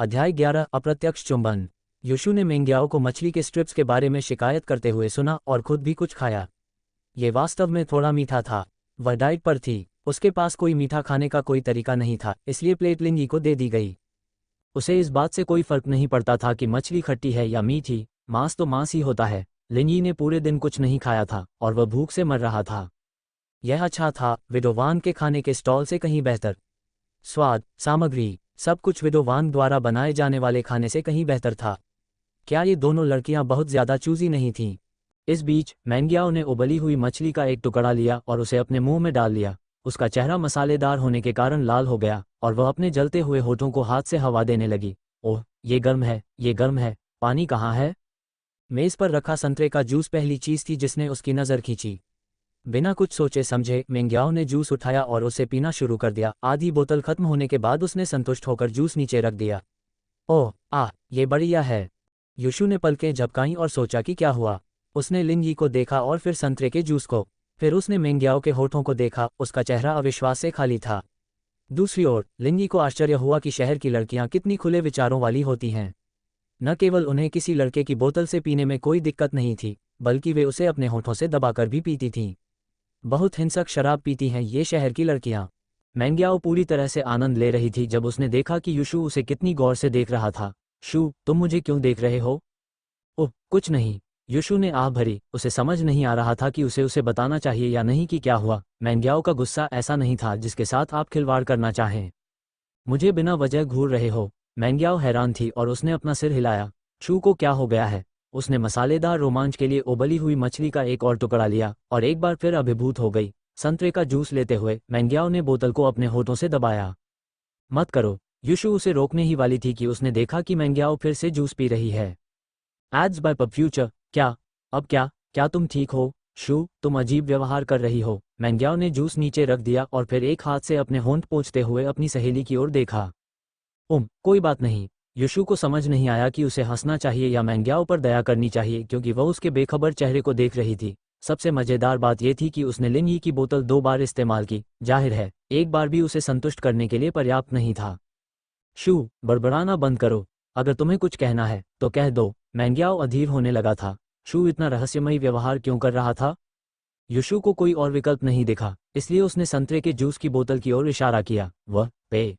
अध्याय 11 अप्रत्यक्ष चुंबन। युशु ने मेंग्याओ को मछली के स्ट्रिप्स के बारे में शिकायत करते हुए सुना और खुद भी कुछ खाया। ये वास्तव में थोड़ा मीठा था। वह डाइट पर थी, उसके पास कोई मीठा खाने का कोई तरीका नहीं था, इसलिए प्लेट लिंजी को दे दी गई। उसे इस बात से कोई फर्क नहीं पड़ता था कि मछली खट्टी है या मीठी, मांस तो मांस ही होता है। लिंजी ने पूरे दिन कुछ नहीं खाया था और वह भूख से मर रहा था। यह अच्छा था, विडोवान के खाने के स्टॉल से कहीं बेहतर। स्वाद, सामग्री, सब कुछ विडोवान द्वारा बनाए जाने वाले खाने से कहीं बेहतर था। क्या ये दोनों लड़कियां बहुत ज्यादा चूजी नहीं थीं? इस बीच मेंग्याओ ने उबली हुई मछली का एक टुकड़ा लिया और उसे अपने मुंह में डाल लिया। उसका चेहरा मसालेदार होने के कारण लाल हो गया और वह अपने जलते हुए होठों को हाथ से हवा देने लगी। ओह, ये गर्म है, ये गर्म है। पानी कहाँ है? मेज पर रखा संतरे का जूस पहली चीज थी जिसने उसकी नज़र खींची। बिना कुछ सोचे समझे मेंग्याओ ने जूस उठाया और उसे पीना शुरू कर दिया। आधी बोतल खत्म होने के बाद उसने संतुष्ट होकर जूस नीचे रख दिया। ओह ये बढ़िया है। युशु ने पलकें झपकाईं और सोचा कि क्या हुआ। उसने लिंजी को देखा और फिर संतरे के जूस को। फिर उसने मेंग्याओ के होठों को देखा, उसका चेहरा अविश्वास से खाली था। दूसरी ओर लिंजी को आश्चर्य हुआ कि शहर की लड़कियां कितनी खुले विचारों वाली होती हैं। न केवल उन्हें किसी लड़के की बोतल से पीने में कोई दिक्कत नहीं थी, बल्कि वे उसे अपने होठों से दबाकर भी पीती थीं। बहुत हिंसक शराब पीती हैं ये शहर की लड़कियां। मेंग्याओ पूरी तरह से आनंद ले रही थी जब उसने देखा कि युशु उसे कितनी गौर से देख रहा था। शू, तुम मुझे क्यों देख रहे हो? ओह, कुछ नहीं। युशु ने आह भरी। उसे समझ नहीं आ रहा था कि उसे बताना चाहिए या नहीं कि क्या हुआ। मेंग्याओ का गुस्सा ऐसा नहीं था जिसके साथ आप खिलवाड़ करना चाहें। मुझे बिना वजह घूर रहे हो? मेंग्याओ हैरान थी और उसने अपना सिर हिलाया। शू को क्या हो गया है? उसने मसालेदार रोमांच के लिए उबली हुई मछली का एक और टुकड़ा लिया और एक बार फिर अभिभूत हो गई। संतरे का जूस लेते हुए मेंग्याओ ने बोतल को अपने होठों से दबाया। मत करो। युशु उसे रोकने ही वाली थी कि उसने देखा कि मेंग्याओ फिर से जूस पी रही है। Ads by PubFuture. क्या? अब क्या तुम ठीक हो? शू, तुम अजीब व्यवहार कर रही हो। मेंग्याओ ने जूस नीचे रख दिया और फिर एक हाथ से अपने होंठ पोंछते हुए अपनी सहेली की ओर देखा। कोई बात नहीं। युशु को समझ नहीं आया कि उसे हंसना चाहिए या मेंग्याओ पर दया करनी चाहिए क्योंकि वह उसके बेखबर चेहरे को देख रही थी। सबसे मजेदार बात यह थी कि उसने लिंजी की बोतल 2 बार इस्तेमाल की। जाहिर है, एक बार भी उसे संतुष्ट करने के लिए पर्याप्त नहीं था। शू, बड़बड़ाना बंद करो। अगर तुम्हें कुछ कहना है तो कह दो। मेंग्याओ अधीर होने लगा था। शू इतना रहस्यमयी व्यवहार क्यों कर रहा था? युशु को कोई और विकल्प नहीं दिखा, इसलिए उसने संतरे के जूस की बोतल की ओर इशारा किया। वह पे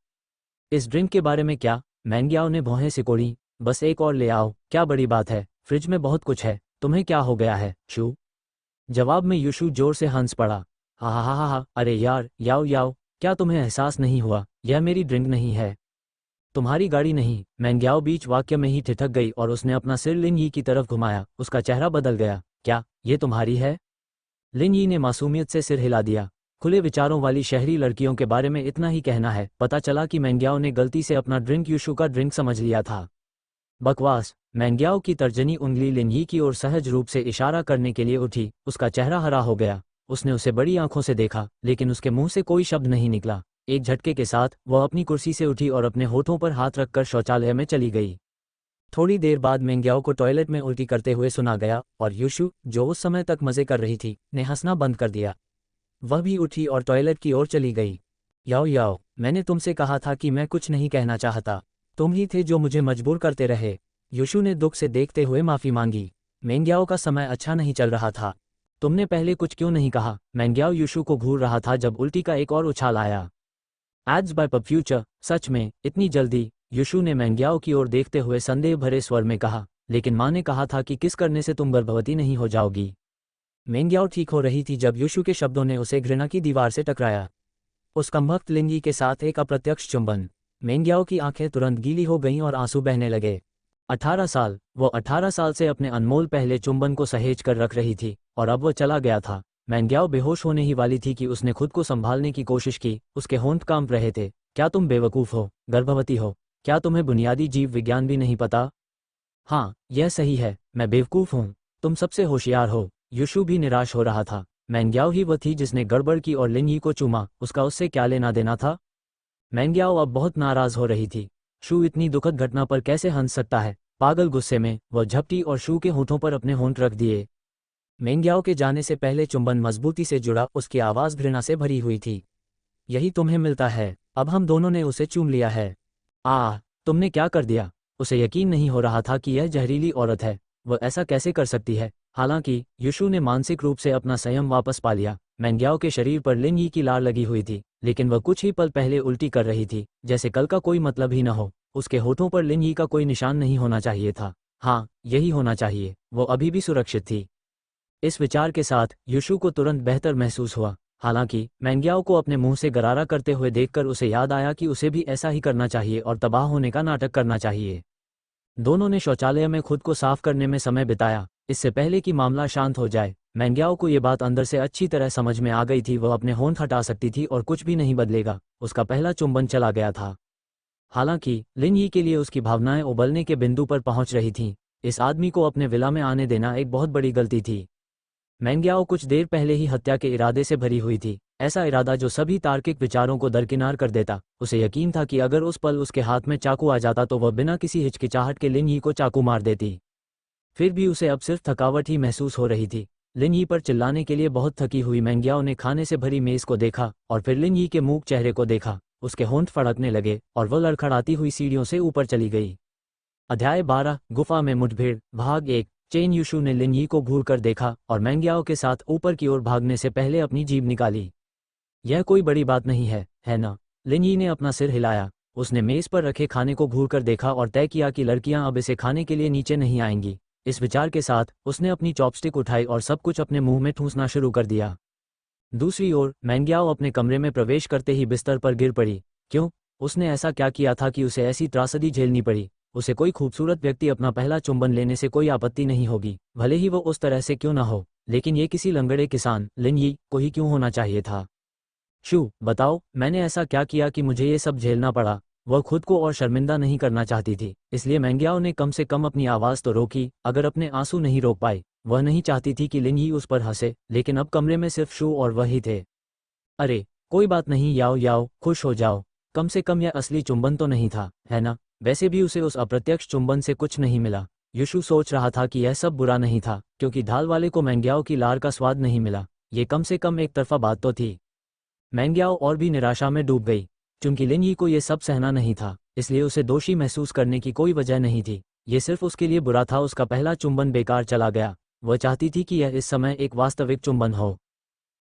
इस ड्रिंक के बारे में क्या? मेंग्याओ ने भौहें सिकोड़ी। बस एक और ले आओ, क्या बड़ी बात है, फ्रिज में बहुत कुछ है। तुम्हें क्या हो गया है, शू? जवाब में युशु जोर से हंस पड़ा। हा, अरे यार, याओ याओ, क्या तुम्हें एहसास नहीं हुआ? यह मेरी ड्रिंक नहीं है, तुम्हारी गाड़ी नहीं। मेंग्याओ बीच वाक्य में ही ठिठक गई और उसने अपना सिर लिंजी की तरफ घुमाया। उसका चेहरा बदल गया। क्या ये तुम्हारी है? लिंजी ने मासूमियत से सिर हिला दिया। खुले विचारों वाली शहरी लड़कियों के बारे में इतना ही कहना है। पता चला कि मेंग्याओ ने गलती से अपना ड्रिंक युशु का ड्रिंक समझ लिया था। बकवास। मेंग्याओ की तर्जनी उंगली लिंजी की ओर सहज रूप से इशारा करने के लिए उठी। उसका चेहरा हरा हो गया। उसने उसे बड़ी आंखों से देखा, लेकिन उसके मुंह से कोई शब्द नहीं निकला। एक झटके के साथ वह अपनी कुर्सी से उठी और अपने होठों पर हाथ रखकर शौचालय में चली गई। थोड़ी देर बाद मेंग्याओ को टॉयलेट में उल्टी करते हुए सुना गया और युशु, जो उस समय तक मजे कर रही थी, ने हंसना बंद कर दिया। वह भी उठी और टॉयलेट की ओर चली गई। याओ याओ, मैंने तुमसे कहा था कि मैं कुछ नहीं कहना चाहता। तुम ही थे जो मुझे मजबूर करते रहे। युशु ने दुख से देखते हुए माफी मांगी। मेंग्याओ का समय अच्छा नहीं चल रहा था। तुमने पहले कुछ क्यों नहीं कहा? मेंग्याओ युशु को घूर रहा था जब उल्टी का एक और उछाल आया। Ads by PubFuture. सच में, इतनी जल्दी? युशु ने मेंग्याओ की ओर देखते हुए संदेह भरे स्वर में कहा। लेकिन माँ ने कहा था कि किस करने से तुम गर्भवती नहीं हो जाओगी। मेंग्याओ ठीक हो रही थी जब युशु के शब्दों ने उसे घृणा की दीवार से टकराया। उस कमबख्त लिंजी के साथ एक अप्रत्यक्ष चुंबन। मेंग्याओ की आंखें तुरंत गीली हो गईं और आंसू बहने लगे। 18 साल, वो 18 साल से अपने अनमोल पहले चुंबन को सहेज कर रख रही थी और अब वह चला गया था। मेंग्याओ बेहोश होने ही वाली थी कि उसने खुद को संभालने की कोशिश की। उसके होंठ कांप रहे थे। क्या तुम बेवकूफ़ हो? गर्भवती हो? क्या तुम्हें बुनियादी जीव विज्ञान भी नहीं पता? हाँ, यह सही है, मैं बेवकूफ़ हूँ। तुम सबसे होशियार हो। युशु भी निराश हो रहा था। मेंग्याओ ही वह थी जिसने गड़बड़ की और लिंजी को चूमा। उसका उससे क्या लेना देना था? मेंग्याओ अब बहुत नाराज हो रही थी। शू इतनी दुखद घटना पर कैसे हंस सकता है? पागल गुस्से में वह झपटी और शू के होठों पर अपने होंठ रख दिए। मेंग्याओ के जाने से पहले चुंबन मजबूती से जुड़ा। उसकी आवाज़ घृणा से भरी हुई थी। यही तुम्हें मिलता है, अब हम दोनों ने उसे चूम लिया है। तुमने क्या कर दिया? उसे यकीन नहीं हो रहा था कि यह जहरीली औरत है। वह ऐसा कैसे कर सकती है? हालांकि यीशु ने मानसिक रूप से अपना संयम वापस पा लिया। मैंग्याओ के शरीर पर लिन यी की लार लगी हुई थी, लेकिन वह कुछ ही पल पहले उल्टी कर रही थी, जैसे कल का कोई मतलब ही न हो। उसके होठों पर लिन यी का कोई निशान नहीं होना चाहिए था। हाँ, यही होना चाहिए, वो अभी भी सुरक्षित थी। इस विचार के साथ यीशु को तुरंत बेहतर महसूस हुआ। हालांकि मैंग्याओ को अपने मुंह से गरारा करते हुए देखकर उसे याद आया कि उसे भी ऐसा ही करना चाहिए और तबाह होने का नाटक करना चाहिए। दोनों ने शौचालय में खुद को साफ करने में समय बिताया, इससे पहले कि मामला शांत हो जाए। मैंग्याओ को ये बात अंदर से अच्छी तरह समझ में आ गई थी, वह अपने होंठ हटा सकती थी और कुछ भी नहीं बदलेगा। उसका पहला चुंबन चला गया था। हालांकि लिन यी के लिए उसकी भावनाएं उबलने के बिंदु पर पहुंच रही थीं। इस आदमी को अपने विला में आने देना एक बहुत बड़ी गलती थी। मैंग्याओ कुछ देर पहले ही हत्या के इरादे से भरी हुई थी, ऐसा इरादा जो सभी तार्किक विचारों को दरकिनार कर देता। उसे यकीन था कि अगर उस पल उसके हाथ में चाकू आ जाता तो वह बिना किसी हिचकिचाहट के लिन यी को चाकू मार देती। फिर भी उसे अब सिर्फ थकावट ही महसूस हो रही थी। लिन यी पर चिल्लाने के लिए बहुत थकी हुई मैंग्याओ ने खाने से भरी मेज को देखा और फिर लिन यी के मूक चेहरे को देखा। उसके होंठ फड़कने लगे और वह लड़खड़ाती हुई सीढ़ियों से ऊपर चली गई। अध्याय 12 गुफा में मुठभेड़ भाग 1 चेन यीशु ने लिन यी को घूर कर देखा और मैंग्याओ के साथ ऊपर की ओर भागने से पहले अपनी जीभ निकाली। यह कोई बड़ी बात नहीं है ना? लिन यी ने अपना सिर हिलाया। उसने मेज पर रखे खाने को घूर कर देखा और तय किया कि लड़कियां अब इसे खाने के लिए नीचे नहीं आएंगी। इस विचार के साथ उसने अपनी चॉपस्टिक उठाई और सब कुछ अपने मुंह में ठूंसना शुरू कर दिया। दूसरी ओर मैंग्याओ अपने कमरे में प्रवेश करते ही बिस्तर पर गिर पड़ी। क्यों? उसने ऐसा क्या किया था कि उसे ऐसी त्रासदी झेलनी पड़ी? उसे कोई खूबसूरत व्यक्ति अपना पहला चुंबन लेने से कोई आपत्ति नहीं होगी, भले ही वो उस तरह से क्यों ना हो, लेकिन ये किसी लंगड़े किसान लिन यी को ही क्यों होना चाहिए था? शू, बताओ, मैंने ऐसा क्या किया कि मुझे ये सब झेलना पड़ा? वह खुद को और शर्मिंदा नहीं करना चाहती थी, इसलिए मैंग्याओ ने कम से कम अपनी आवाज़ तो रोकी, अगर अपने आंसू नहीं रोक पाई। वह नहीं चाहती थी कि लिन यी उस पर हंसे, लेकिन अब कमरे में सिर्फ शू और वह ही थे। अरे कोई बात नहीं याओ याओ, खुश हो जाओ, कम से कम यह असली चुंबन तो नहीं था, है ना? वैसे भी उसे उस अप्रत्यक्ष चुंबन से कुछ नहीं मिला। यीशु सोच रहा था कि यह सब बुरा नहीं था, क्योंकि ढाल वाले को मैंग्याओ की लार का स्वाद नहीं मिला। ये कम से कम एक तरफा बात तो थी। मैंग्याओ और भी निराशा में डूब गई। चूंकि लिन यी को यह सब सहना नहीं था, इसलिए उसे दोषी महसूस करने की कोई वजह नहीं थी। ये सिर्फ उसके लिए बुरा था, उसका पहला चुंबन बेकार चला गया। वह चाहती थी कि यह इस समय एक वास्तविक चुंबन हो।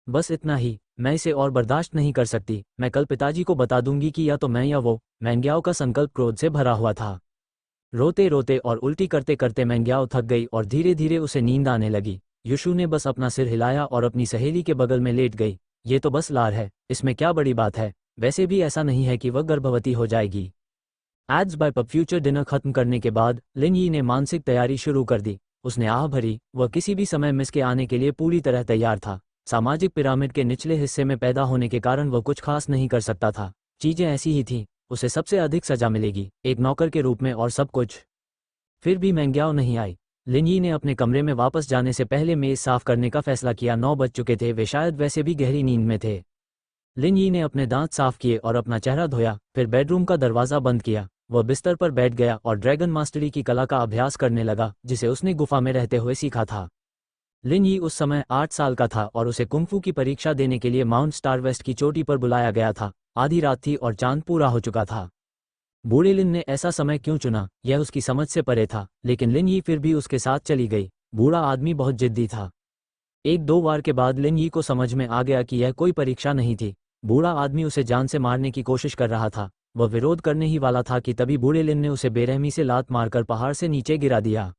बस इतना ही, मैं इसे और बर्दाश्त नहीं कर सकती। मैं कल पिताजी को बता दूंगी कि या तो मैं या वो। मैंग्याओ का संकल्प क्रोध से भरा हुआ था। रोते रोते और उल्टी करते करते मैंग्याओ थक गई और धीरे धीरे उसे नींद आने लगी। यीशु ने बस अपना सिर हिलाया और अपनी सहेली के बगल में लेट गई। ये तो बस लार है, इसमें क्या बड़ी बात है? वैसे भी ऐसा नहीं है कि वह गर्भवती हो जाएगी। Ads by PubFuture dinner खत्म करने के बाद लिन यी ने मानसिक तैयारी शुरू कर दी। उसने आह भरी, वह किसी भी समय मिस के आने के लिए पूरी तरह तैयार था। सामाजिक पिरामिड के निचले हिस्से में पैदा होने के कारण वह कुछ खास नहीं कर सकता था। चीजें ऐसी ही थीं, उसे सबसे अधिक सजा मिलेगी, एक नौकर के रूप में, और सब कुछ। फिर भी मैंग्याओ नहीं आई। लिन यी ने अपने कमरे में वापस जाने से पहले मेज साफ करने का फैसला किया। 9 बज चुके थे, वे शायद वैसे भी गहरी नींद में थे। लिन यी ने अपने दांत साफ किए और अपना चेहरा धोया, फिर बेडरूम का दरवाज़ा बंद किया। वह बिस्तर पर बैठ गया और ड्रैगन मास्टरी की कला का अभ्यास करने लगा, जिसे उसने गुफा में रहते हुए सीखा था। लिन यी उस समय 8 साल का था और उसे कुंफू की परीक्षा देने के लिए माउंट स्टार वेस्ट की चोटी पर बुलाया गया था। आधी रात थी और चांद पूरा हो चुका था। बूढ़े लिन ने ऐसा समय क्यों चुना, यह उसकी समझ से परे था, लेकिन लिन यी फिर भी उसके साथ चली गई। बूढ़ा आदमी बहुत जिद्दी था। 1-2 बार के बाद लिन यी को समझ में आ गया कि यह कोई परीक्षा नहीं थी। बूढ़ा आदमी उसे जान से मारने की कोशिश कर रहा था। वह विरोध करने ही वाला था कि तभी बूढ़े लिन ने उसे बेरहमी से लात मारकर पहाड़ से नीचे गिरा दिया।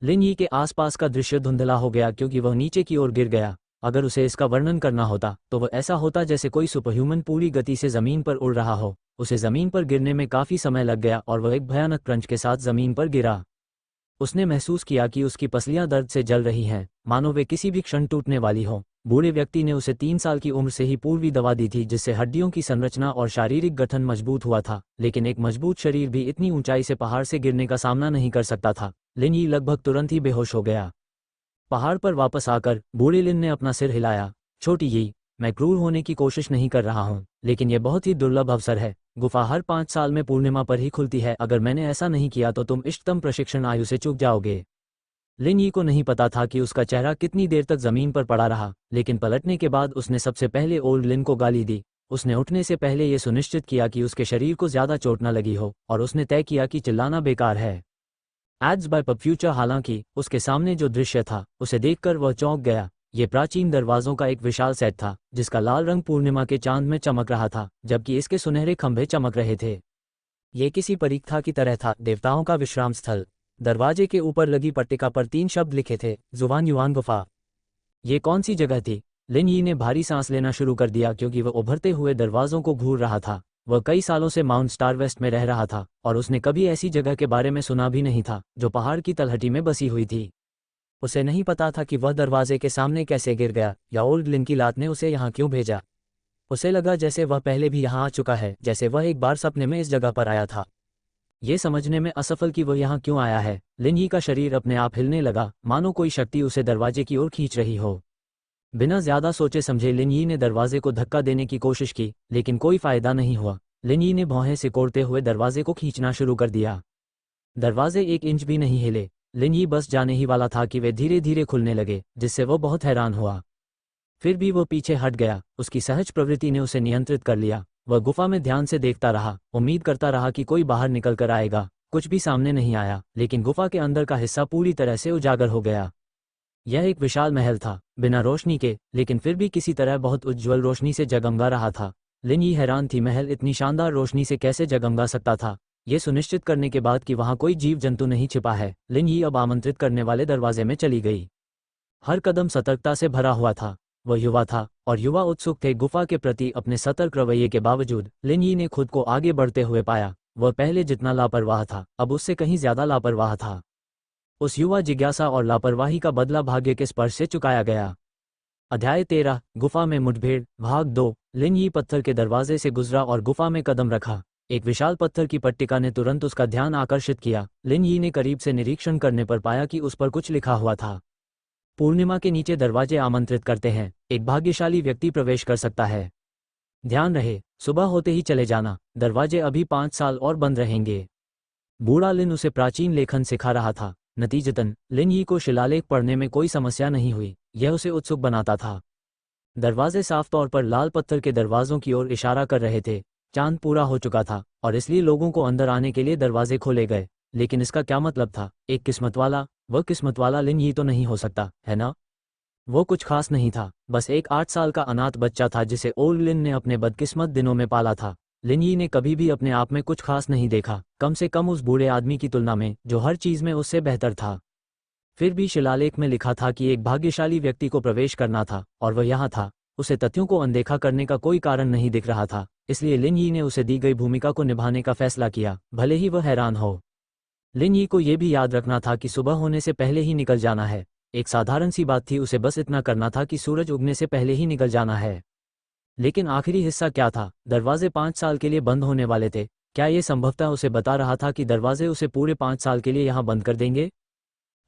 लिन यी के आसपास का दृश्य धुंधला हो गया क्योंकि वह नीचे की ओर गिर गया। अगर उसे इसका वर्णन करना होता तो वह ऐसा होता जैसे कोई सुपरह्यूमन पूरी गति से जमीन पर उड़ रहा हो। उसे जमीन पर गिरने में काफी समय लग गया और वह एक भयानक क्रंच के साथ जमीन पर गिरा। उसने महसूस किया कि उसकी पसलियां दर्द से जल रही हैं, मानो वे किसी भी क्षण टूटने वाली हों। बूढ़े व्यक्ति ने उसे 3 साल की उम्र से ही पूर्वी दवा दी थी, जिससे हड्डियों की संरचना और शारीरिक गठन मजबूत हुआ था, लेकिन एक मजबूत शरीर भी इतनी ऊंचाई से पहाड़ से गिरने का सामना नहीं कर सकता था। लिन यी लगभग तुरंत ही बेहोश हो गया। पहाड़ पर वापस आकर बूढ़े लिन ने अपना सिर हिलाया। छोटी यी, मैं क्रूर होने की कोशिश नहीं कर रहा हूँ, लेकिन यह बहुत ही दुर्लभ अवसर है। गुफा हर 5 साल में पूर्णिमा पर ही खुलती है। अगर मैंने ऐसा नहीं किया तो तुम इष्टतम प्रशिक्षण आयु से चूक जाओगे। लिन यी को नहीं पता था कि उसका चेहरा कितनी देर तक जमीन पर पड़ा रहा, लेकिन पलटने के बाद उसने सबसे पहले ओल्ड लिन को गाली दी। उसने उठने से पहले ये सुनिश्चित किया कि उसके शरीर को ज्यादा चोट न लगी हो, और उसने तय किया कि चिल्लाना बेकार है। Ads by PubFuture. हालांकि उसके सामने जो दृश्य था उसे देखकर वह चौंक गया। ये प्राचीन दरवाजों का एक विशाल सेट था जिसका लाल रंग पूर्णिमा के चांद में चमक रहा था, जबकि इसके सुनहरे खंभे चमक रहे थे। ये किसी परीक्षा की तरह था, देवताओं का विश्राम स्थल। दरवाजे के ऊपर लगी पट्टिका पर 3 शब्द लिखे थे, जुवान युआन गुफा। ये कौन सी जगह थी? लिन यी ने भारी सांस लेना शुरू कर दिया क्योंकि वह उभरते हुए दरवाजों को घूर रहा था। वह कई सालों से माउंट स्टार वेस्ट में रह रहा था और उसने कभी ऐसी जगह के बारे में सुना भी नहीं था जो पहाड़ की तलहटी में बसी हुई थी। उसे नहीं पता था कि वह दरवाजे के सामने कैसे गिर गया या ओल्ड लिन की लात ने उसे यहाँ क्यों भेजा। उसे लगा जैसे वह पहले भी यहाँ आ चुका है, जैसे वह एक बार सपने में इस जगह पर आया था। ये समझने में असफल कि वह यहाँ क्यों आया है, लिन यी का शरीर अपने आप हिलने लगा, मानो कोई शक्ति उसे दरवाजे की ओर खींच रही हो। बिना ज्यादा सोचे समझे लिन यी ने दरवाजे को धक्का देने की कोशिश की, लेकिन कोई फायदा नहीं हुआ। लिन यी ने भौहें सिकोड़ते हुए दरवाजे को खींचना शुरू कर दिया। दरवाजे 1 इंच भी नहीं हिले। लिन यी बस जाने ही वाला था कि वे धीरे धीरे खुलने लगे, जिससे वो बहुत हैरान हुआ। फिर भी वो पीछे हट गया। उसकी सहज प्रवृत्ति ने उसे नियंत्रित कर लिया। वह गुफा में ध्यान से देखता रहा, उम्मीद करता रहा कि कोई बाहर निकल कर आएगा। कुछ भी सामने नहीं आया, लेकिन गुफा के अंदर का हिस्सा पूरी तरह से उजागर हो गया। यह एक विशाल महल था, बिना रोशनी के, लेकिन फिर भी किसी तरह बहुत उज्ज्वल रोशनी से जगमगा रहा था। लिन यी हैरान थी, महल इतनी शानदार रोशनी से कैसे जगमगा सकता था। ये सुनिश्चित करने के बाद कि वहां कोई जीव जंतु नहीं छिपा है, लिन यी अब आमंत्रित करने वाले दरवाजे में चली गई। हर कदम सतर्कता से भरा हुआ था। वह युवा था और युवा उत्सुक थे गुफा के प्रति। अपने सतर्क रवैये के बावजूद लिन यी ने खुद को आगे बढ़ते हुए पाया। वह पहले जितना लापरवाह था, अब उससे कहीं ज्यादा लापरवाह था। उस युवा जिज्ञासा और लापरवाही का बदला भाग्य के स्पर्श से चुकाया गया। अध्याय 13, गुफा में मुठभेड़, भाग 2। लिन यी पत्थर के दरवाजे से गुजरा और गुफा में कदम रखा। एक विशाल पत्थर की पट्टिका ने तुरंत उसका ध्यान आकर्षित किया। लिन यी ने करीब से निरीक्षण करने पर पाया कि उस पर कुछ लिखा हुआ था। पूर्णिमा के नीचे दरवाजे आमंत्रित करते हैं, एक भाग्यशाली व्यक्ति प्रवेश कर सकता है। ध्यान रहे, सुबह होते ही चले जाना, दरवाजे अभी 5 साल और बंद रहेंगे। बूढ़ा लिन उसे प्राचीन लेखन सिखा रहा था। नतीजतन लिन यी को शिलालेख पढ़ने में कोई समस्या नहीं हुई। यह उसे उत्सुक बनाता था। दरवाजे साफ तौर पर लाल पत्थर के दरवाजों की ओर इशारा कर रहे थे। चांद पूरा हो चुका था और इसलिए लोगों को अंदर आने के लिए दरवाजे खोले गए। लेकिन इसका क्या मतलब था? एक किस्मत वाला? वह किस्मत वाला लिन यी तो नहीं हो सकता, है ना? वो कुछ खास नहीं था, बस एक 8 साल का अनाथ बच्चा था जिसे ओल्ड लिन ने अपने बदकिस्मत दिनों में पाला था। लिन यी ने कभी भी अपने आप में कुछ खास नहीं देखा, कम से कम उस बूढ़े आदमी की तुलना में जो हर चीज में उससे बेहतर था। फिर भी शिलालेख में लिखा था कि एक भाग्यशाली व्यक्ति को प्रवेश करना था और वह यहाँ था। उसे तथ्यों को अनदेखा करने का कोई कारण नहीं दिख रहा था, इसलिए लिन यी ने उसे दी गई भूमिका को निभाने का फैसला किया, भले ही वह हैरान हो। लिन यी को यह भी याद रखना था कि सुबह होने से पहले ही निकल जाना है। एक साधारण सी बात थी, उसे बस इतना करना था कि सूरज उगने से पहले ही निकल जाना है। लेकिन आखिरी हिस्सा क्या था? दरवाजे 5 साल के लिए बंद होने वाले थे। क्या ये संभवतः उसे बता रहा था कि दरवाजे उसे पूरे 5 साल के लिए यहाँ बंद कर देंगे?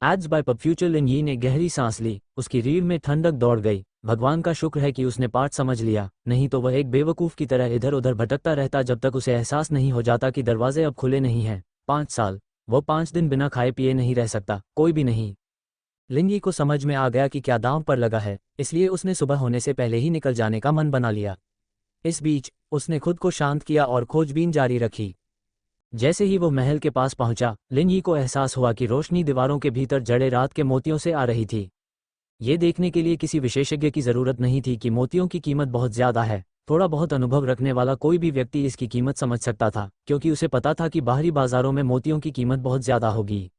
Ads by PubFuture. Lin Yi ने गहरी सांस ली, उसकी रीढ़ में ठंडक दौड़ गई। भगवान का शुक्र है कि उसने पाठ समझ लिया, नहीं तो वह एक बेवकूफ़ की तरह इधर उधर भटकता रहता जब तक उसे एहसास नहीं हो जाता कि दरवाजे अब खुले नहीं हैं। 5 साल, वो 5 दिन बिना खाए पिए नहीं रह सकता, कोई भी नहीं। लिन यी को समझ में आ गया कि क्या दांव पर लगा है, इसलिए उसने सुबह होने से पहले ही निकल जाने का मन बना लिया। इस बीच उसने खुद को शांत किया और खोजबीन जारी रखी। जैसे ही वो महल के पास पहुंचा, लिन यी को एहसास हुआ कि रोशनी दीवारों के भीतर जड़े रात के मोतियों से आ रही थी। ये देखने के लिए किसी विशेषज्ञ की जरूरत नहीं थी कि मोतियों की कीमत बहुत ज्यादा है। थोड़ा बहुत अनुभव रखने वाला कोई भी व्यक्ति इसकी कीमत समझ सकता था, क्योंकि उसे पता था कि बाहरी बाजारों में मोतियों की कीमत बहुत ज्यादा होगी।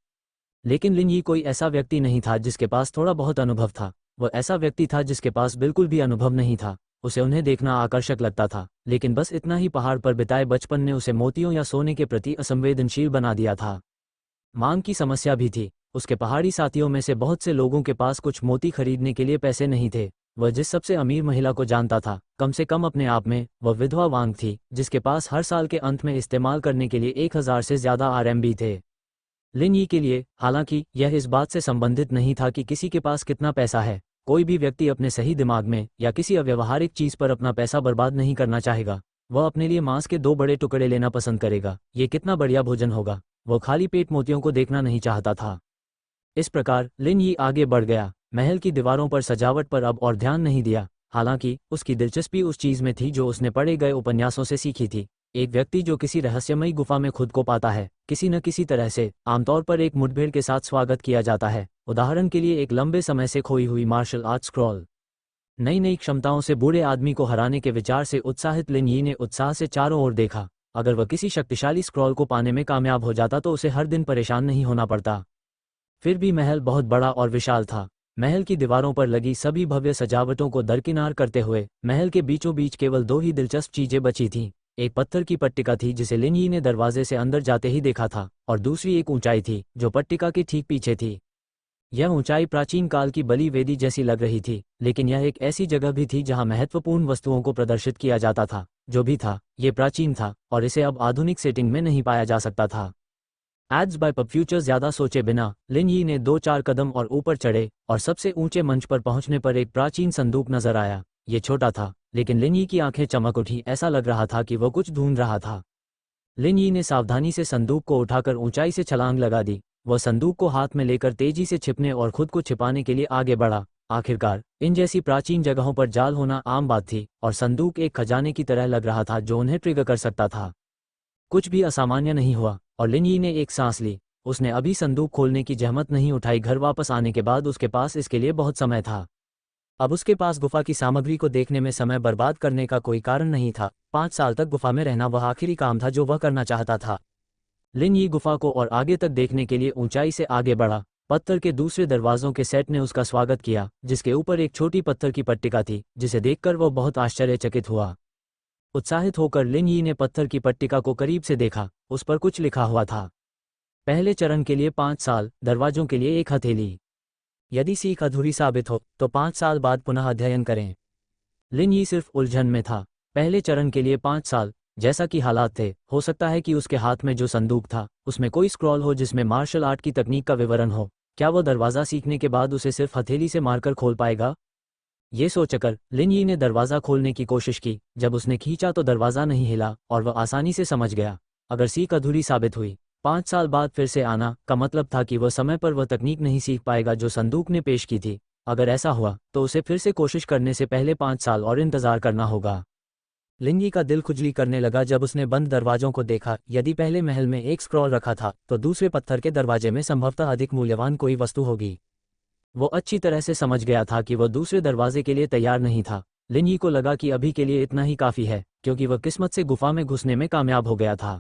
लेकिन लिन यी कोई ऐसा व्यक्ति नहीं था जिसके पास थोड़ा बहुत अनुभव था। वह ऐसा व्यक्ति था जिसके पास बिल्कुल भी अनुभव नहीं था। उसे उन्हें देखना आकर्षक लगता था, लेकिन बस इतना ही। पहाड़ पर बिताए बचपन ने उसे मोतियों या सोने के प्रति असंवेदनशील बना दिया था। मांग की समस्या भी थी। उसके पहाड़ी साथियों में से बहुत से लोगों के पास कुछ मोती खरीदने के लिए पैसे नहीं थे। वह जिस सबसे अमीर महिला को जानता था, कम से कम अपने आप में, वह विधवा वांग थी, जिसके पास हर साल के अंत में इस्तेमाल करने के लिए 1000 से ज्यादा RMB थे। लिन यी के लिए, हालांकि, यह इस बात से संबंधित नहीं था कि किसी के पास कितना पैसा है। कोई भी व्यक्ति अपने सही दिमाग में या किसी अव्यवहारिक चीज पर अपना पैसा बर्बाद नहीं करना चाहेगा। वह अपने लिए मांस के 2 बड़े टुकड़े लेना पसंद करेगा। ये कितना बढ़िया भोजन होगा। वह खाली पेट मोतियों को देखना नहीं चाहता था। इस प्रकार लिन यी आगे बढ़ गया। महल की दीवारों पर सजावट पर अब और ध्यान नहीं दिया। हालांकि उसकी दिलचस्पी उस चीज में थी जो उसने पढ़े गए उपन्यासों से सीखी थी। एक व्यक्ति जो किसी रहस्यमयी गुफा में खुद को पाता है, किसी न किसी तरह से, आमतौर पर एक मुठभेड़ के साथ स्वागत किया जाता है। उदाहरण के लिए एक लंबे समय से खोई हुई मार्शल आर्ट स्क्रॉल। नई नई क्षमताओं से बूढ़े आदमी को हराने के विचार से उत्साहित लिन यी ने उत्साह से चारों ओर देखा। अगर वह किसी शक्तिशाली स्क्रॉल को पाने में कामयाब हो जाता तो उसे हर दिन परेशान नहीं होना पड़ता। फिर भी महल बहुत बड़ा और विशाल था। महल की दीवारों पर लगी सभी भव्य सजावटों को दरकिनार करते हुए महल के बीचों बीच केवल दो ही दिलचस्प चीजें बची थीं। एक पत्थर की पट्टिका थी जिसे लिन यी ने दरवाजे से अंदर जाते ही देखा था, और दूसरी एक ऊंचाई थी जो पट्टिका के ठीक पीछे थी। यह ऊंचाई प्राचीन काल की बलि वेदी जैसी लग रही थी, लेकिन यह एक ऐसी जगह भी थी जहां महत्वपूर्ण वस्तुओं को प्रदर्शित किया जाता था। जो भी था, ये प्राचीन था और इसे अब आधुनिक सेटिंग में नहीं पाया जा सकता था। Ads by PubFuture. ज्यादा सोचे बिना लिन यी ने 2-4 कदम और ऊपर चढ़े और सबसे ऊंचे मंच पर पहुंचने पर एक प्राचीन संदूक नजर आया। ये छोटा था, लेकिन लिन यी की आंखें चमक उठी। ऐसा लग रहा था कि वह कुछ ढूंढ रहा था। लिन यी ने सावधानी से संदूक को उठाकर ऊंचाई से छलांग लगा दी। वह संदूक को हाथ में लेकर तेजी से छिपने और खुद को छिपाने के लिए आगे बढ़ा। आखिरकार इन जैसी प्राचीन जगहों पर जाल होना आम बात थी, और संदूक एक खजाने की तरह लग रहा था जो उन्हें ट्रिगर कर सकता था। कुछ भी असामान्य नहीं हुआ और लिन यी ने एक सांस ली। उसने अभी संदूक खोलने की जहमत नहीं उठाई। घर वापस आने के बाद उसके पास इसके लिए बहुत समय था। अब उसके पास गुफा की सामग्री को देखने में समय बर्बाद करने का कोई कारण नहीं था। 5 साल तक गुफा में रहना वह आखिरी काम था जो वह करना चाहता था। लिन यी गुफा को और आगे तक देखने के लिए ऊंचाई से आगे बढ़ा। पत्थर के दूसरे दरवाजों के सेट ने उसका स्वागत किया, जिसके ऊपर एक छोटी पत्थर की पट्टिका थी, जिसे देखकर वह बहुत आश्चर्यचकित हुआ। उत्साहित होकर लिन यी ने पत्थर की पट्टिका को करीब से देखा। उस पर कुछ लिखा हुआ था। पहले चरण के लिए 5 साल, दरवाजों के लिए एक हथेली। यदि सीख अधूरी साबित हो तो 5 साल बाद पुनः अध्ययन करें। लिन यी सिर्फ उलझन में था। पहले चरण के लिए 5 साल, जैसा कि हालात थे, हो सकता है कि उसके हाथ में जो संदूक था उसमें कोई स्क्रॉल हो जिसमें मार्शल आर्ट की तकनीक का विवरण हो। क्या वह दरवाज़ा सीखने के बाद उसे सिर्फ हथेली से मारकर खोल पाएगा? ये सोचकर लिन यी ने दरवाज़ा खोलने की कोशिश की। जब उसने खींचा तो दरवाज़ा नहीं हिला और वह आसानी से समझ गया। अगर सीख अधूरी साबित हुई, 5 साल बाद फिर से आना का मतलब था कि वह समय पर वह तकनीक नहीं सीख पाएगा जो संदूक ने पेश की थी। अगर ऐसा हुआ तो उसे फिर से कोशिश करने से पहले 5 साल और इंतजार करना होगा। लिन यी का दिल खुजली करने लगा जब उसने बंद दरवाजों को देखा। यदि पहले महल में एक स्क्रॉल रखा था तो दूसरे पत्थर के दरवाजे में संभवतः अधिक मूल्यवान कोई वस्तु होगी। वो अच्छी तरह से समझ गया था कि वह दूसरे दरवाजे के लिए तैयार नहीं था। लिन यी को लगा कि अभी के लिए इतना ही काफ़ी है, क्योंकि वह किस्मत से गुफा में घुसने में कामयाब हो गया था।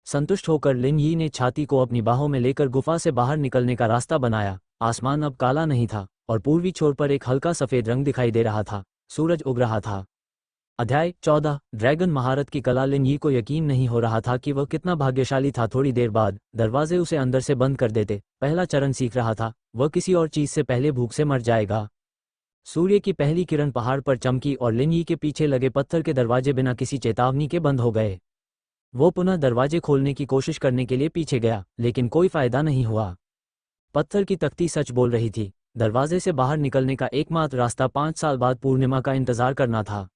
संतुष्ट होकर लिन यी ने छाती को अपनी बाहों में लेकर गुफा से बाहर निकलने का रास्ता बनाया। आसमान अब काला नहीं था और पूर्वी छोर पर एक हल्का सफ़ेद रंग दिखाई दे रहा था। सूरज उग रहा था। अध्याय 14। ड्रैगन महारत की कला। लिन यी को यकीन नहीं हो रहा था कि वह कितना भाग्यशाली था। थोड़ी देर बाद दरवाजे उसे अंदर से बंद कर देते। पहला चरण सीख रहा था। वह किसी और चीज से पहले भूख से मर जाएगा। सूर्य की पहली किरण पहाड़ पर चमकी और लिन यी के पीछे लगे पत्थर के दरवाजे बिना किसी चेतावनी के बंद हो गए। वो पुनः दरवाजे खोलने की कोशिश करने के लिए पीछे गया, लेकिन कोई फायदा नहीं हुआ। पत्थर की तख्ती सच बोल रही थी। दरवाजे से बाहर निकलने का एकमात्र रास्ता 5 साल बाद पूर्णिमा का इंतजार करना था।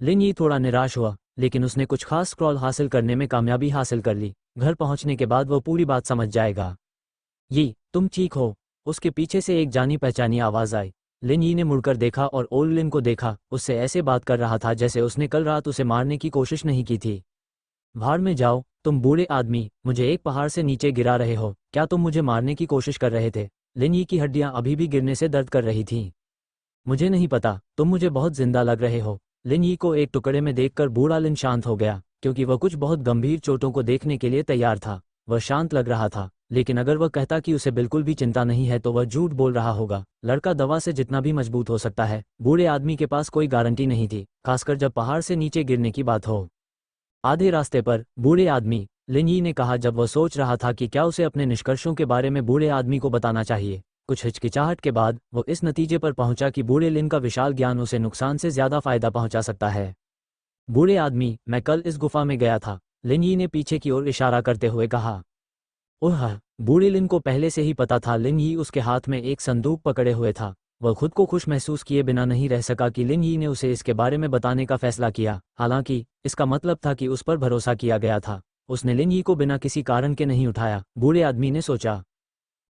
लिन यी थोड़ा निराश हुआ, लेकिन उसने कुछ खास स्क्रॉल हासिल करने में कामयाबी हासिल कर ली। घर पहुंचने के बाद वो पूरी बात समझ जाएगा। यी, तुम ठीक हो? उसके पीछे से एक जानी पहचानी आवाज आई। लिन यी ने मुड़कर देखा और ओल्ड लिन को देखा। उससे ऐसे बात कर रहा था जैसे उसने कल रात उसे मारने की कोशिश नहीं की थी। भाड़ में जाओ, तुम बूढ़े आदमी, मुझे एक पहाड़ से नीचे गिरा रहे हो। क्या तुम मुझे मारने की कोशिश कर रहे थे? लिन यी की हड्डियां अभी भी गिरने से दर्द कर रही थीं। मुझे नहीं पता, तुम मुझे बहुत जिंदा लग रहे हो। लिन यी को एक टुकड़े में देखकर बूढ़ा लिन शांत हो गया, क्योंकि वह कुछ बहुत गंभीर चोटों को देखने के लिए तैयार था। वह शांत लग रहा था, लेकिन अगर वह कहता कि उसे बिल्कुल भी चिंता नहीं है तो वह झूठ बोल रहा होगा। लड़का दवा से जितना भी मजबूत हो सकता है, बूढ़े आदमी के पास कोई गारंटी नहीं थी, खासकर जब पहाड़ से नीचे गिरने की बात हो। आधे रास्ते पर, बूढ़े आदमी, लिन यी ने कहा जब वह सोच रहा था कि क्या उसे अपने निष्कर्षों के बारे में बूढ़े आदमी को बताना चाहिए। कुछ हिचकिचाहट के बाद वो इस नतीजे पर पहुंचा कि बूढ़े लिन का विशाल ज्ञान उसे नुकसान से ज्यादा फायदा पहुंचा सकता है। बूढ़े आदमी, मैं कल इस गुफा में गया था, लिन यी ने पीछे की ओर इशारा करते हुए कहा। ओह, बूढ़े लिन को पहले से ही पता था। लिन यी उसके हाथ में एक संदूक पकड़े हुए था। वह खुद को खुश महसूस किए बिना नहीं रह सका कि लिन यी ने उसे इसके बारे में बताने का फैसला किया। हालांकि इसका मतलब था कि उस पर भरोसा किया गया था। उसने लिन यी को बिना किसी कारण के नहीं उठाया, बूढ़े आदमी ने सोचा।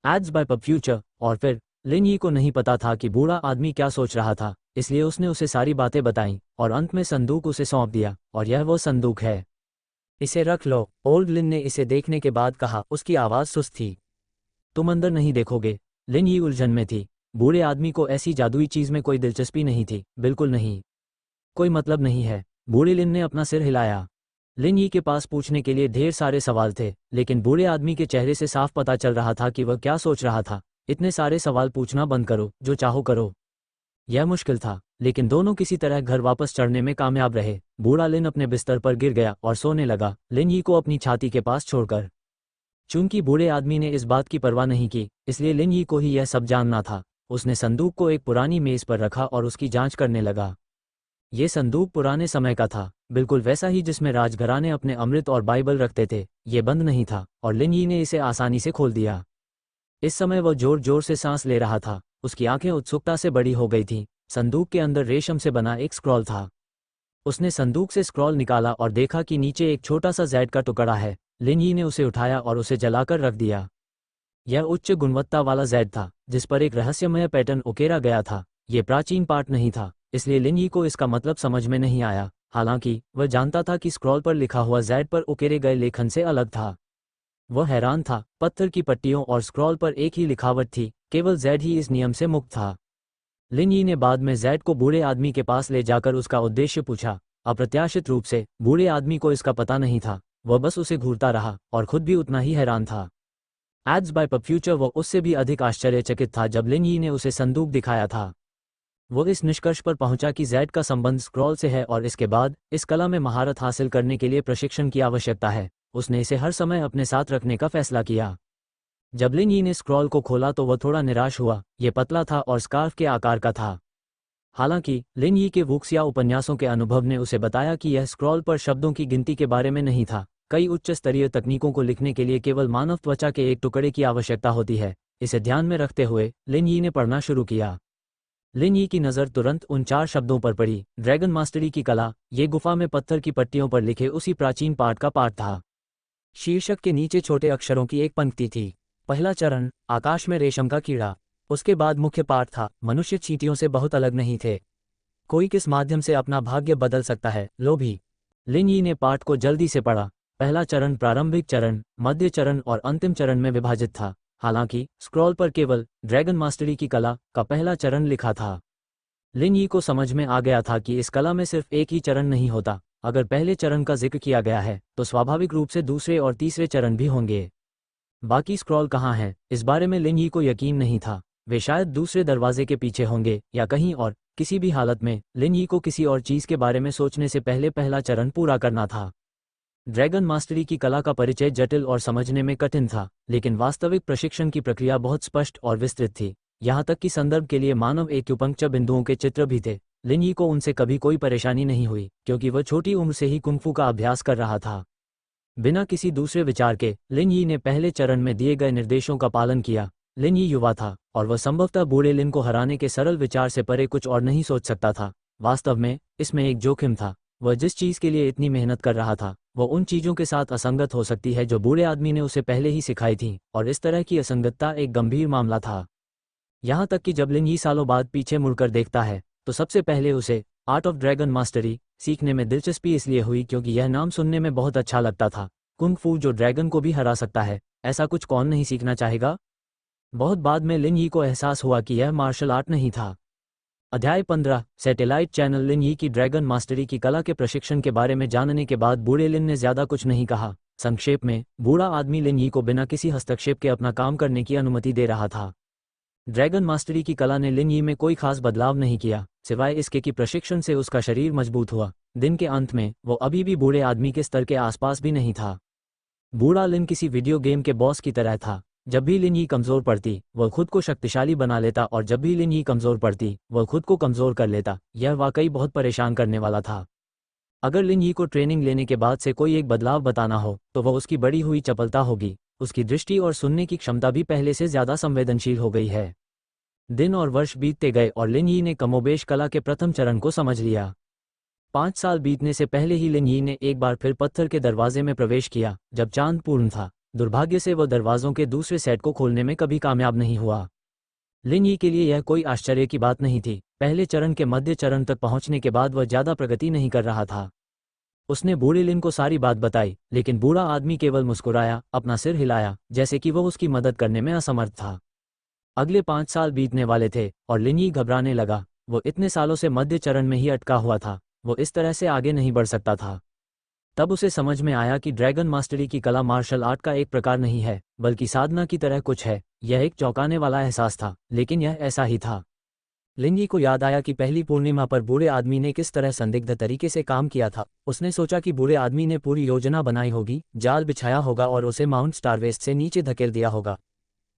Ads by PubFuture. और फिर लिन यी को नहीं पता था कि बूढ़ा आदमी क्या सोच रहा था। इसलिए उसने उसे सारी बातें बताईं और अंत में संदूक उसे सौंप दिया, और यह वो संदूक है। इसे रख लो, ओल्ड लिन ने इसे देखने के बाद कहा। उसकी आवाज़ सुस्त थी। तुम अंदर नहीं देखोगे? लिन ही उलझन में थी। बूढ़े आदमी को ऐसी जादुई चीज़ में कोई दिलचस्पी नहीं थी, बिल्कुल नहीं। कोई मतलब नहीं है। बूढ़े लिन ने अपना सिर हिलाया। लिन ही के पास पूछने के लिए ढेर सारे सवाल थे, लेकिन बूढ़े आदमी के चेहरे से साफ पता चल रहा था कि वह क्या सोच रहा था। इतने सारे सवाल पूछना बंद करो, जो चाहो करो। यह मुश्किल था, लेकिन दोनों किसी तरह घर वापस चढ़ने में कामयाब रहे। बूढ़ा लिन अपने बिस्तर पर गिर गया और सोने लगा, लिन ही को अपनी छाती के पास छोड़कर। चूंकि बूढ़े आदमी ने इस बात की परवाह नहीं की, इसलिए लिन ही को ही यह सब जानना था। उसने संदूक को एक पुरानी मेज पर रखा और उसकी जांच करने लगा। ये संदूक पुराने समय का था, बिल्कुल वैसा ही जिसमें राजघराने अपने अमृत और बाइबल रखते थे। ये बंद नहीं था और लिन ही ने इसे आसानी से खोल दिया। इस समय वह जोर जोर से सांस ले रहा था। उसकी आंखें उत्सुकता से बड़ी हो गई थीं। संदूक के अंदर रेशम से बना एक स्क्रॉल था। उसने संदूक से स्क्रॉल निकाला और देखा कि नीचे एक छोटा सा जैड का टुकड़ा है। लिन ही ने उसे उठाया और उसे जलाकर रख दिया। यह उच्च गुणवत्ता वाला जैड था, जिस पर एक रहस्यमय पैटर्न उकेरा गया था। यह प्राचीन पाठ नहीं था, इसलिए लिन ही को इसका मतलब समझ में नहीं आया। हालांकि वह जानता था कि स्क्रॉल पर लिखा हुआ जैड पर उकेरे गए लेखन से अलग था। वह हैरान था। पत्थर की पट्टियों और स्क्रॉल पर एक ही लिखावट थी, केवल जैड ही इस नियम से मुक्त था। लिन ही ने बाद में जैड को बूढ़े आदमी के पास ले जाकर उसका उद्देश्य पूछा। अप्रत्याशित रूप से बूढ़े आदमी को इसका पता नहीं था। वह बस उसे घूरता रहा और खुद भी उतना ही हैरान था। एड्स बाय पप फ्यूचर वह उससे भी अधिक आश्चर्यचकित था जब लिन ही ने उसे संदूक दिखाया था। वो इस निष्कर्ष पर पहुंचा कि जैड का संबंध स्क्रॉल से है और इसके बाद इस कला में महारत हासिल करने के लिए प्रशिक्षण की आवश्यकता है। उसने इसे हर समय अपने साथ रखने का फैसला किया। जब लिन ही ने स्क्रॉल को खोला तो वह थोड़ा निराश हुआ। यह पतला था और स्कार्फ के आकार का था। हालांकि लिन ही के वुक्सिया उपन्यासों के अनुभव ने उसे बताया कि यह स्क्रॉल पर शब्दों की गिनती के बारे में नहीं था। कई उच्च स्तरीय तकनीकों को लिखने के लिए केवल मानव त्वचा के एक टुकड़े की आवश्यकता होती है। इसे ध्यान में रखते हुए लिन ही ने पढ़ना शुरू किया। लिन ही की नज़र तुरंत उन 4 शब्दों पर पड़ी। ड्रैगन मास्टरी की कला। ये गुफा में पत्थर की पट्टियों पर लिखे उसी प्राचीन पाठ का पाठ था। शीर्षक के नीचे छोटे अक्षरों की एक पंक्ति थी। पहला चरण, आकाश में रेशम का कीड़ा। उसके बाद मुख्य पाठ था, मनुष्य चींटियों से बहुत अलग नहीं थे। कोई किस माध्यम से अपना भाग्य बदल सकता है, लोभी। लिन ही ने पाठ को जल्दी से पढ़ा। पहला चरण प्रारंभिक चरण, मध्य चरण और अंतिम चरण में विभाजित था। हालांकि स्क्रॉल पर केवल ड्रैगन मास्टरी की कला का पहला चरण लिखा था। लिन ही को समझ में आ गया था कि इस कला में सिर्फ एक ही चरण नहीं होता। अगर पहले चरण का जिक्र किया गया है तो स्वाभाविक रूप से दूसरे और तीसरे चरण भी होंगे। बाकी स्क्रॉल कहाँ हैं, इस बारे में लिन ही को यकीन नहीं था। वे शायद दूसरे दरवाजे के पीछे होंगे या कहीं और। किसी भी हालत में लिन ही को किसी और चीज़ के बारे में सोचने से पहले पहला चरण पूरा करना था। ड्रैगन मास्टरी की कला का परिचय जटिल और समझने में कठिन था, लेकिन वास्तविक प्रशिक्षण की प्रक्रिया बहुत स्पष्ट और विस्तृत थी। यहाँ तक कि संदर्भ के लिए मानव एक्यूपंक्चर बिंदुओं के चित्र भी थे। लिन ही को उनसे कभी कोई परेशानी नहीं हुई, क्योंकि वह छोटी उम्र से ही कुंग फू का अभ्यास कर रहा था। बिना किसी दूसरे विचार के लिन ही ने पहले चरण में दिए गए निर्देशों का पालन किया। लिन ही युवा था और वह संभवतः बूढ़े लिन को हराने के सरल विचार से परे कुछ और नहीं सोच सकता था। वास्तव में इसमें एक जोखिम था। वह जिस चीज़ के लिए इतनी मेहनत कर रहा था वह उन चीज़ों के साथ असंगत हो सकती है जो बूढ़े आदमी ने उसे पहले ही सिखाई थी, और इस तरह की असंगतता एक गंभीर मामला था। यहाँ तक कि जब लिन ही सालों बाद पीछे मुड़कर देखता है तो सबसे पहले उसे आर्ट ऑफ ड्रैगन मास्टरी सीखने में दिलचस्पी इसलिए हुई क्योंकि यह नाम सुनने में बहुत अच्छा लगता था। कुंग फू जो ड्रैगन को भी हरा सकता है, ऐसा कुछ कौन नहीं सीखना चाहेगा। बहुत बाद में लिन ही को एहसास हुआ कि यह मार्शल आर्ट नहीं था। अध्याय 15 सैटेलाइट चैनल। लिन ही की ड्रैगन मास्टरी की कला के प्रशिक्षण के बारे में जानने के बाद बूढ़े लिन ने ज्यादा कुछ नहीं कहा। संक्षेप में, बूढ़ा आदमी लिन ही को बिना किसी हस्तक्षेप के अपना काम करने की अनुमति दे रहा था। ड्रैगन मास्टरी की कला ने लिन ही में कोई खास बदलाव नहीं किया, सिवाय इसके कि प्रशिक्षण से उसका शरीर मजबूत हुआ। दिन के अंत में वो अभी भी बूढ़े आदमी के स्तर के आसपास भी नहीं था। बूढ़ा लिन किसी वीडियो गेम के बॉस की तरह था। जब भी लिन ही कमज़ोर पड़ती वह खुद को शक्तिशाली बना लेता, और जब भी लिन ही कमज़ोर पड़ती वह खुद को कमज़ोर कर लेता। यह वाकई बहुत परेशान करने वाला था। अगर लिन ही को ट्रेनिंग लेने के बाद से कोई एक बदलाव बताना हो तो वह उसकी बढ़ी हुई चपलता होगी। उसकी दृष्टि और सुनने की क्षमता भी पहले से ज़्यादा संवेदनशील हो गई है। दिन और वर्ष बीतते गए और लिन ही ने कमोबेश कला के प्रथम चरण को समझ लिया। 5 साल बीतने से पहले ही लिन ही ने एक बार फिर पत्थर के दरवाजे में प्रवेश किया जब चांद पूर्ण था। दुर्भाग्य से वह दरवाजों के दूसरे सेट को खोलने में कभी कामयाब नहीं हुआ। लिन ही के लिए यह कोई आश्चर्य की बात नहीं थी, पहले चरण के मध्य चरण तक पहुंचने के बाद वह ज़्यादा प्रगति नहीं कर रहा था। उसने बूढ़े लिन को सारी बात बताई, लेकिन बूढ़ा आदमी केवल मुस्कुराया, अपना सिर हिलाया, जैसे कि वह उसकी मदद करने में असमर्थ था। अगले 5 साल बीतने वाले थे और लिन यी घबराने लगा। वो इतने सालों से मध्य चरण में ही अटका हुआ था, वो इस तरह से आगे नहीं बढ़ सकता था। तब उसे समझ में आया कि ड्रैगन मास्टरी की कला मार्शल आर्ट का एक प्रकार नहीं है, बल्कि साधना की तरह कुछ है। यह एक चौंकाने वाला एहसास था, लेकिन यह ऐसा ही था। लिन यी को याद आया कि पहली पूर्णिमा पर बूढ़े आदमी ने किस तरह संदिग्ध तरीके से काम किया था। उसने सोचा कि बूढ़े आदमी ने पूरी योजना बनाई होगी, जाल बिछाया होगा और उसे माउंट स्टारवेस्ट से नीचे धकेल दिया होगा,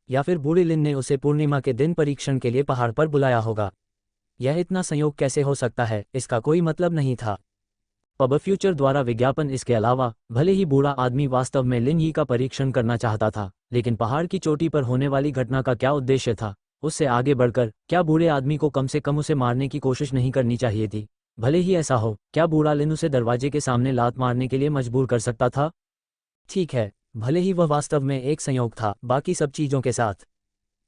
या फिर बूढ़े लिन ने उसे पूर्णिमा के दिन परीक्षण के लिए पहाड़ पर बुलाया होगा। यह इतना संयोग कैसे हो सकता है, इसका कोई मतलब नहीं था। पब फ्यूचर द्वारा विज्ञापन। इसके अलावा भले ही बूढ़ा आदमी वास्तव में लिन यी का परीक्षण करना चाहता था, लेकिन पहाड़ की चोटी पर होने वाली घटना का क्या उद्देश्य था? उससे आगे बढ़कर क्या बूढ़े आदमी को कम से कम उसे मारने की कोशिश नहीं करनी चाहिए थी? भले ही ऐसा हो, क्या बूढ़ा लिन उसे दरवाजे के सामने लात मारने के लिए मजबूर कर सकता था? ठीक है, भले ही वह वास्तव में एक संयोग था बाकी सब चीज़ों के साथ।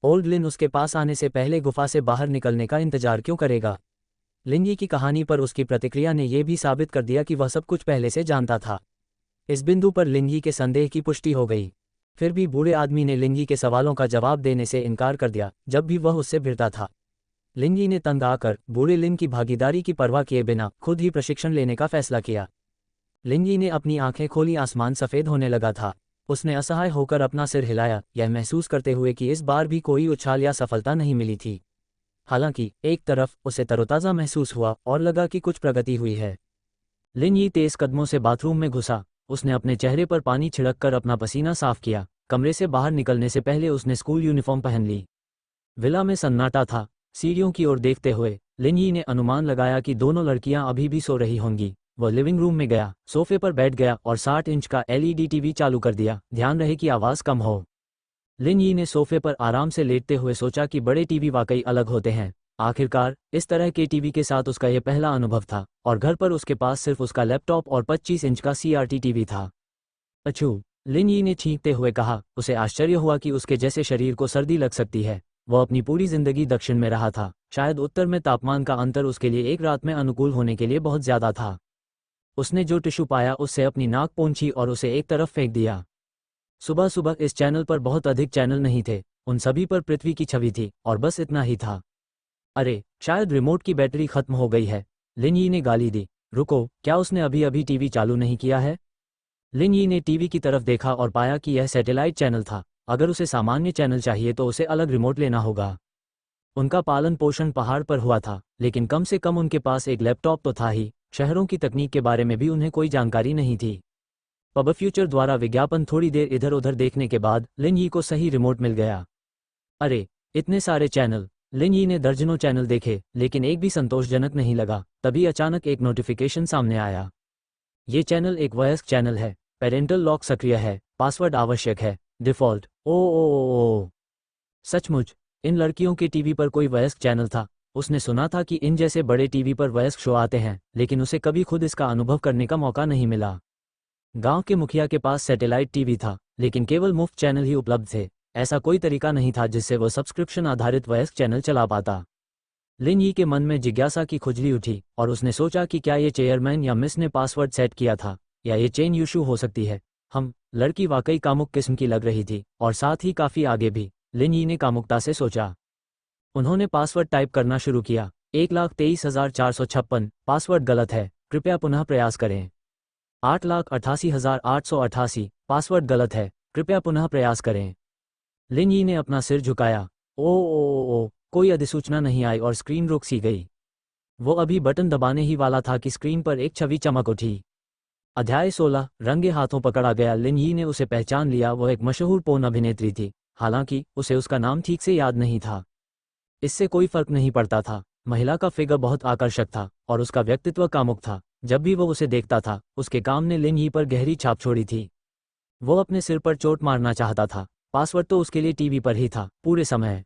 ओल्ड लिन उसके पास आने से पहले गुफा से बाहर निकलने का इंतजार क्यों करेगा? लिन यी की कहानी पर उसकी प्रतिक्रिया ने यह भी साबित कर दिया कि वह सब कुछ पहले से जानता था। इस बिंदु पर लिन यी के संदेह की पुष्टि हो गई। फिर भी बूढ़े आदमी ने लिन यी के सवालों का जवाब देने से इनकार कर दिया जब भी वह उससे भिड़ता था। लिन यी ने तंग आकर बूढ़े लिन की भागीदारी की परवाह किए बिना खुद ही प्रशिक्षण लेने का फैसला किया। लिन यी ने अपनी आंखें खोली, आसमान सफ़ेद होने लगा था। उसने असहाय होकर अपना सिर हिलाया, यह महसूस करते हुए कि इस बार भी कोई उछाल या सफलता नहीं मिली थी। हालांकि एक तरफ उसे तरोताज़ा महसूस हुआ और लगा कि कुछ प्रगति हुई है। लिन यी तेज कदमों से बाथरूम में घुसा। उसने अपने चेहरे पर पानी छिड़ककर अपना पसीना साफ किया। कमरे से बाहर निकलने से पहले उसने स्कूल यूनिफॉर्म पहन ली। विला में सन्नाटा था। सीढ़ियों की ओर देखते हुए लिन यी ने अनुमान लगाया कि दोनों लड़कियां अभी भी सो रही होंगी। वह लिविंग रूम में गया, सोफे पर बैठ गया और 60 इंच का LED टीवी चालू कर दिया। ध्यान रहे कि आवाज़ कम हो। लिन यी ने सोफे पर आराम से लेटते हुए सोचा कि बड़े टीवी वाकई अलग होते हैं। आखिरकार इस तरह के टीवी के साथ उसका यह पहला अनुभव था, और घर पर उसके पास सिर्फ उसका लैपटॉप और 25 इंच का CRT टीवी था। अछू, लिन यी ने छींकते हुए कहा। उसे आश्चर्य हुआ कि उसके जैसे शरीर को सर्दी लग सकती है। वह अपनी पूरी जिंदगी दक्षिण में रहा था। शायद उत्तर में तापमान का अंतर उसके लिए एक रात में अनुकूल होने के लिए बहुत ज़्यादा था। उसने जो टिश्यू पाया उससे अपनी नाक पोंछी और उसे एक तरफ फेंक दिया। सुबह सुबह इस चैनल पर बहुत अधिक चैनल नहीं थे, उन सभी पर पृथ्वी की छवि थी और बस इतना ही था। अरे, शायद रिमोट की बैटरी खत्म हो गई है। लिन यी ने गाली दी। रुको, क्या उसने अभी अभी टीवी चालू नहीं किया है? लिन यी ने टीवी की तरफ देखा और पाया कि यह सैटेलाइट चैनल था। अगर उसे सामान्य चैनल चाहिए तो उसे अलग रिमोट लेना होगा। उनका पालन पोषण पहाड़ पर हुआ था, लेकिन कम से कम उनके पास एक लैपटॉप तो था ही। शहरों की तकनीक के बारे में भी उन्हें कोई जानकारी नहीं थी। पब फ्यूचर द्वारा विज्ञापन। थोड़ी देर इधर उधर देखने के बाद लिन यी को सही रिमोट मिल गया। अरे, इतने सारे चैनल! लिन यी ने दर्जनों चैनल देखे, लेकिन एक भी संतोषजनक नहीं लगा। तभी अचानक एक नोटिफिकेशन सामने आया। ये चैनल एक वयस्क चैनल है। पेरेंटल लॉक सक्रिय है। पासवर्ड आवश्यक है। डिफ़ॉल्ट। ओ, सचमुच इन लड़कियों के टीवी पर कोई वयस्क चैनल था। उसने सुना था कि इन जैसे बड़े टीवी पर वयस्क शो आते हैं, लेकिन उसे कभी खुद इसका अनुभव करने का मौका नहीं मिला। गांव के मुखिया के पास सैटेलाइट टीवी था, लेकिन केवल मुफ्त चैनल ही उपलब्ध थे। ऐसा कोई तरीका नहीं था जिससे वह सब्सक्रिप्शन आधारित वयस्क चैनल चला पाता। लिन यी के मन में जिज्ञासा की खुजली उठी और उसने सोचा कि क्या ये चेयरमैन या मिस ने पासवर्ड सेट किया था, या ये चेन यूशू हो सकती है। लड़की वाकई कामुक किस्म की लग रही थी, और साथ ही काफ़ी आगे भी। लिन यी ने कामुकता से सोचा। उन्होंने पासवर्ड टाइप करना शुरू किया। 1,23,456। पासवर्ड गलत है, कृपया पुनः प्रयास करें। 8,88,888। पासवर्ड गलत है, कृपया पुनः प्रयास करें। लिन यी ने अपना सिर झुकाया। ओ, कोई अधिसूचना नहीं आई और स्क्रीन रुक सी गई। वो अभी बटन दबाने ही वाला था कि स्क्रीन पर एक छवि चमक उठी। अध्याय 16। रंगे हाथों पकड़ा गया। लिन यी ने उसे पहचान लिया। वह एक मशहूर पोर्न अभिनेत्री थी, हालांकि उसे उसका नाम ठीक से याद नहीं था। इससे कोई फर्क नहीं पड़ता था। महिला का फिगर बहुत आकर्षक था और उसका व्यक्तित्व कामुक था। जब भी वो उसे देखता था, उसके काम ने लिन यी पर गहरी छाप छोड़ी थी। वो अपने सिर पर चोट मारना चाहता था। पासवर्ड तो उसके लिए टीवी पर ही था पूरे समय।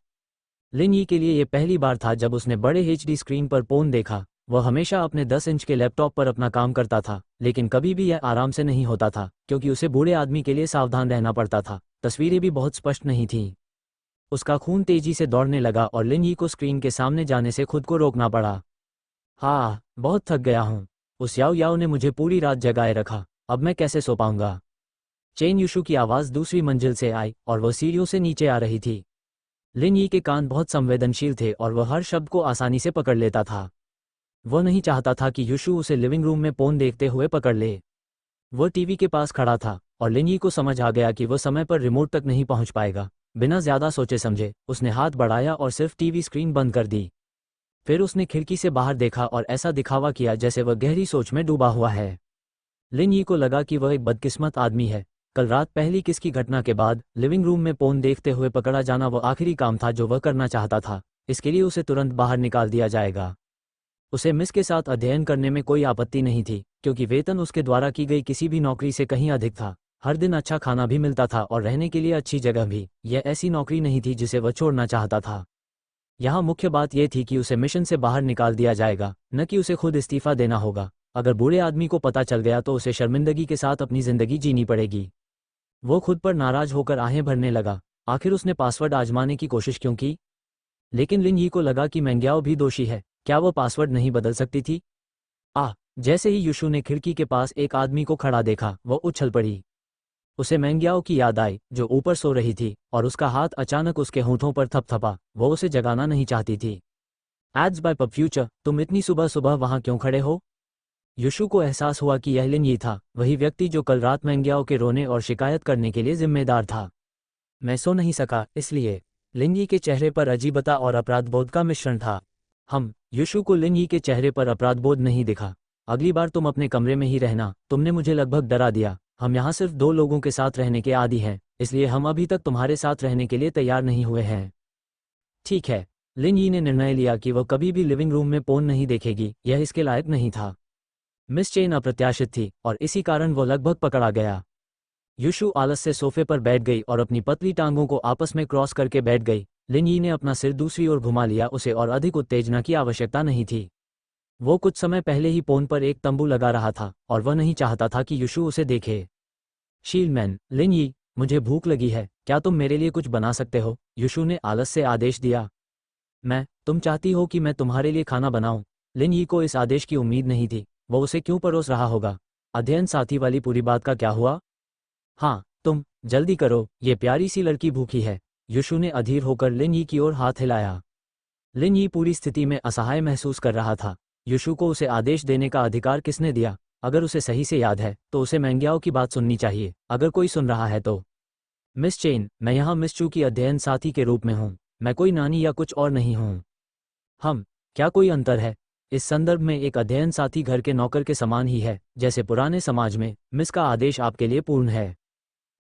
लिन यी के लिए यह पहली बार था जब उसने बड़े HD स्क्रीन पर पोर्न देखा। वह हमेशा अपने 10 इंच के लैपटॉप पर अपना काम करता था, लेकिन कभी भी यह आराम से नहीं होता था, क्योंकि उसे बूढ़े आदमी के लिए सावधान रहना पड़ता था। तस्वीरें भी बहुत स्पष्ट नहीं थीं। उसका खून तेजी से दौड़ने लगा और लिन यी को स्क्रीन के सामने जाने से खुद को रोकना पड़ा। हाँ, बहुत थक गया हूँ। उस याओ याओ ने मुझे पूरी रात जगाए रखा, अब मैं कैसे सो पाऊंगा। चेन युशु की आवाज़ दूसरी मंजिल से आई और वह सीढ़ियों से नीचे आ रही थी। लिन यी के कान बहुत संवेदनशील थे और वह हर शब्द को आसानी से पकड़ लेता था। वह नहीं चाहता था कि युशु उसे लिविंग रूम में पोन देखते हुए पकड़ ले। वह टीवी के पास खड़ा था और लिन यी को समझ आ गया कि वह समय पर रिमोट तक नहीं पहुंच पाएगा। बिना ज्यादा सोचे समझे उसने हाथ बढ़ाया और सिर्फ टीवी स्क्रीन बंद कर दी। फिर उसने खिड़की से बाहर देखा और ऐसा दिखावा किया जैसे वह गहरी सोच में डूबा हुआ है। लिन यी को लगा कि वह एक बदकिस्मत आदमी है। कल रात पहली किस की घटना के बाद लिविंग रूम में पोन देखते हुए पकड़ा जाना वह आखिरी काम था जो वह करना चाहता था। इसके लिए उसे तुरंत बाहर निकाल दिया जाएगा। उसे मिस के साथ अध्ययन करने में कोई आपत्ति नहीं थी, क्योंकि वेतन उसके द्वारा की गई किसी भी नौकरी से कहीं अधिक था। हर दिन अच्छा खाना भी मिलता था और रहने के लिए अच्छी जगह भी। यह ऐसी नौकरी नहीं थी जिसे वह छोड़ना चाहता था। यहाँ मुख्य बात यह थी कि उसे मिशन से बाहर निकाल दिया जाएगा, न कि उसे खुद इस्तीफा देना होगा। अगर बूढ़े आदमी को पता चल गया तो उसे शर्मिंदगी के साथ अपनी जिंदगी जीनी पड़ेगी। वो खुद पर नाराज होकर आहें भरने लगा। आखिर उसने पासवर्ड आजमाने की कोशिश क्यों की? लेकिन लिन यी को लगा कि मेंग्याओ भी दोषी है। क्या वह पासवर्ड नहीं बदल सकती थी? जैसे ही युशु ने खिड़की के पास एक आदमी को खड़ा देखा, वह उछल पड़ी। उसे मेंग्याओ की याद आई, जो ऊपर सो रही थी, और उसका हाथ अचानक उसके होठों पर थपथपा। वो उसे जगाना नहीं चाहती थी। एड्स बाय पप फ्यूचर, तुम इतनी सुबह सुबह वहां क्यों खड़े हो? युशु को एहसास हुआ कि यह लिन यी था, वही व्यक्ति जो कल रात मेंग्याओ के रोने और शिकायत करने के लिए जिम्मेदार था। मैं सो नहीं सका, इसलिए। लिन यी के चेहरे पर अजीबता और अपराधबोध का मिश्रण था। युशु को लिन यी के चेहरे पर अपराधबोध नहीं दिखा। अगली बार तुम अपने कमरे में ही रहना, तुमने मुझे लगभग डरा दिया। हम यहाँ सिर्फ 2 लोगों के साथ रहने के आदी हैं, इसलिए हम अभी तक तुम्हारे साथ रहने के लिए तैयार नहीं हुए हैं। ठीक है। लिन यी ने निर्णय लिया कि वह कभी भी लिविंग रूम में पोर्न नहीं देखेगी, यह इसके लायक नहीं था। मिस चेन अप्रत्याशित थी और इसी कारण वह लगभग पकड़ा गया। युशु आलस से सोफे पर बैठ गई और अपनी पतली टांगों को आपस में क्रॉस करके बैठ गई। लिन यी ने अपना सिर दूसरी ओर घुमा लिया, उसे और अधिक उत्तेजना की आवश्यकता नहीं थी। वो कुछ समय पहले ही पोन पर एक तंबू लगा रहा था और वह नहीं चाहता था कि युशु उसे देखे। शील्डमैन, लिन यी, मुझे भूख लगी है, क्या तुम मेरे लिए कुछ बना सकते हो? युशु ने आलस से आदेश दिया। तुम चाहती हो कि मैं तुम्हारे लिए खाना बनाऊं? लिन यी को इस आदेश की उम्मीद नहीं थी। वो उसे क्यों परोस रहा होगा? अध्ययन साथी वाली पूरी बात का क्या हुआ? हाँ, तुम जल्दी करो, ये प्यारी सी लड़की भूखी है। युशु ने अधीर होकर लिन यी की ओर हाथ हिलाया। लिन यी पूरी स्थिति में असहाय महसूस कर रहा था। युशु को उसे आदेश देने का अधिकार किसने दिया? अगर उसे सही से याद है तो उसे मेंग्याओ की बात सुननी चाहिए, अगर कोई सुन रहा है तो। मिस चेन, मैं यहाँ मिस चू की अध्ययन साथी के रूप में हूँ, मैं कोई नानी या कुछ और नहीं हूँ। क्या कोई अंतर है? इस संदर्भ में एक अध्ययन साथी घर के नौकर के समान ही है, जैसे पुराने समाज में मिस का आदेश आपके लिए पूर्ण है।